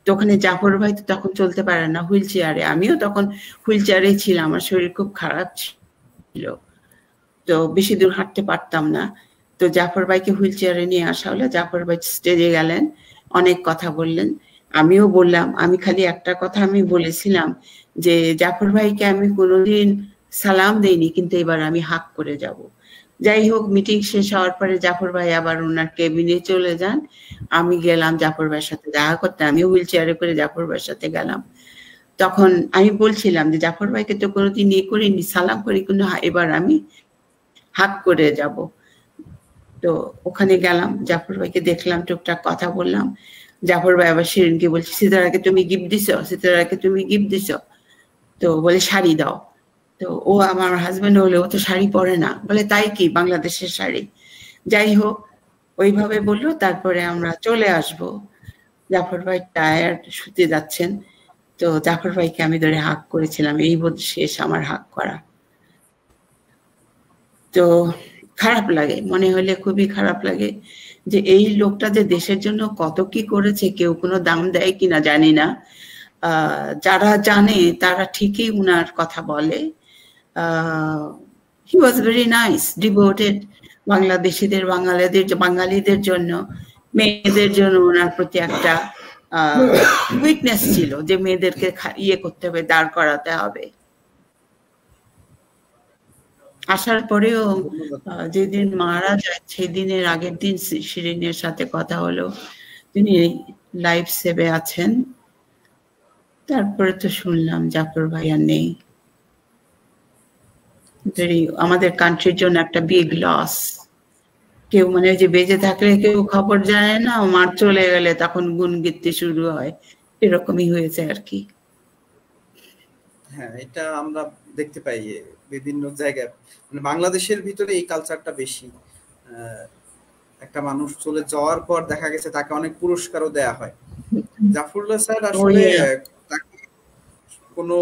তো ওখানে জাফর ভাই তো তখন চলতে পারে না, হুইল চেয়ারে, আমিও তখন হুইল চেয়ারে ছিলাম, আমার শরীর খুব খারাপ ছিল, তো বেশি দূর হাঁটতে পারতাম না। তো জাফর ভাইকে হুইল চেয়ারে নিয়ে আসা হলো, জাফর ভাই স্টেজে গেলেন, অনেক কথা বললেন, আমিও বললাম। আমি খালি একটা কথা আমি বলেছিলাম যে জাফর ভাইকে আমি কোনোদিন সালাম দেইনি, কিন্তু এবার আমি হাক করে যাব। যাই হোক, মিটিং শেষ হওয়ার পরে জাফর ভাই আবার ওনার কেবিনে চলে যান, আমি গেলাম জাফর ভাইয়ের সাথে দেখা করতে, আমি হুইল চেয়ারে করে জাফর ভাইয়ের সাথে গেলাম। তখন আমি বলছিলাম যে জাফর ভাইকে তো কোনোদিন ইয়ে করিনি, সালাম করি, কিন্তু এবার আমি হাক করে যাব। তো ওখানে গেলাম, জাফর ভাইকে দেখলাম, টুকটাক কথা বললাম। জাফর ভাই আবার শিরিনকে বলছি, সিতারাকে তুমি গিফট দিছো, সিতারাকে তুমি গিফট দিছো? তো বলে শাড়ি দাও। তো ও আমার হাজবেন্ড হলে ও তো শাড়ি পরে না, বলে তাই কি, বাংলাদেশের শাড়ি। যাই হোক, ওইভাবে বললো। তারপরে আমরা চলে আসব, জাফর ভাই টায়ার্ড, শুতে যাচ্ছেন। তো জাফর ভাইকে আমি ধরে হাক করেছিলাম, এই বোধ শেষ আমার হাক করা। তো খারাপ লাগে, মনে হলে খুবই খারাপ লাগে যে এই লোকটা যে দেশের জন্য কত কি করেছে, কেউ কোনো দাম দেয় কিনা জানি না। যারা জানে তারা ঠিকই উনার কথা বলে। হি ওয়াজ ভেরি নাইস, ডিভোটেড বাংলাদেশিদের, বাঙালিদের জন্য, মেয়েদের জন্য ওনার প্রতি একটা উইকনেস ছিল যে মেয়েদেরকে ইয়ে করতে হবে, দাঁড় করাতে হবে। আসার পরেও যেদিন মারা যায় সেদিনের আগের দিন শিরিনের সাথে কথা হলো, তিনি লাইফ সেভে আছেন। তারপরে তো শুনলাম জাফর ভাই আর নেই। আমাদের কান্ট্রির জন্য একটা বিগ লস। কেউ মানে যে বেঁচে থাকলে কেউ খবর জানে না, মার চলে গেলে তখন গুণ গীতি শুরু হয়, এরকমই হয়েছে আর কি। হ্যাঁ, এটা আমরা দেখতে পাই বিভিন্ন জায়গায়, মানে বাংলাদেশের ভিতরে এই কালচারটা বেশি। একটা মানুষ চলে যাওয়ার পর দেখা গেছে তাকে অনেক পুরস্কারও দেয়া হয়। জাফরুল্লাহ স্যার আসলে তাকে কোনো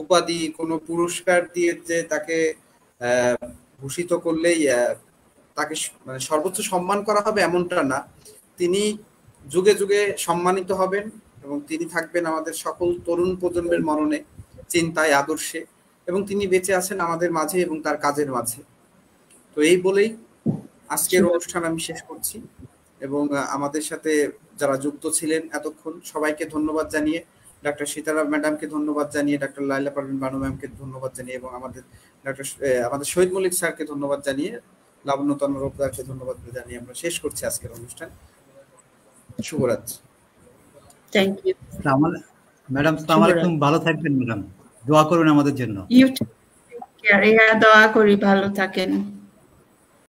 উপাধি, কোনো পুরস্কার দিয়ে যে তাকে ভূষিত করলেই তাকে মানে সর্বোচ্চ সম্মান করা হবে এমনটা না। তিনি যুগে যুগে সম্মানিত হবেন এবং তিনি থাকবেন আমাদের সকল তরুণ প্রজন্মের মননে, চিন্তায়, আদর্শে, এবং তিনি বেঁচে আছেন আমাদের মাঝে এবং তার কাজের মাঝে। তো এই বলেই আজকের অনুষ্ঠান আমি শেষ করছি, এবং আমাদের সাথে যারা যুক্ত ছিলেন এতক্ষণ সবাইকে ধন্যবাদ জানিয়ে, ডক্টর সীতারা ম্যাডামকে ধন্যবাদ জানিয়ে, ডক্টর লাইলা পারভীন বানু ম্যামকে ধন্যবাদ জানিয়ে, এবং আমাদের শহীদ মল্লিক স্যারকে ধন্যবাদ জানিয়ে, লাবণ্য তন্মরূপদারকে ধন্যবাদ জানিয়ে আমরা শেষ করছি আজকের অনুষ্ঠান। শুভরাত্রি। Thank you madam. আসসালামু আলাইকুম, ভালো থাকবেন ম্যাডাম, দোয়া করুন আমাদের জন্য। ইউ দোয়া করি, ভালো থাকেন।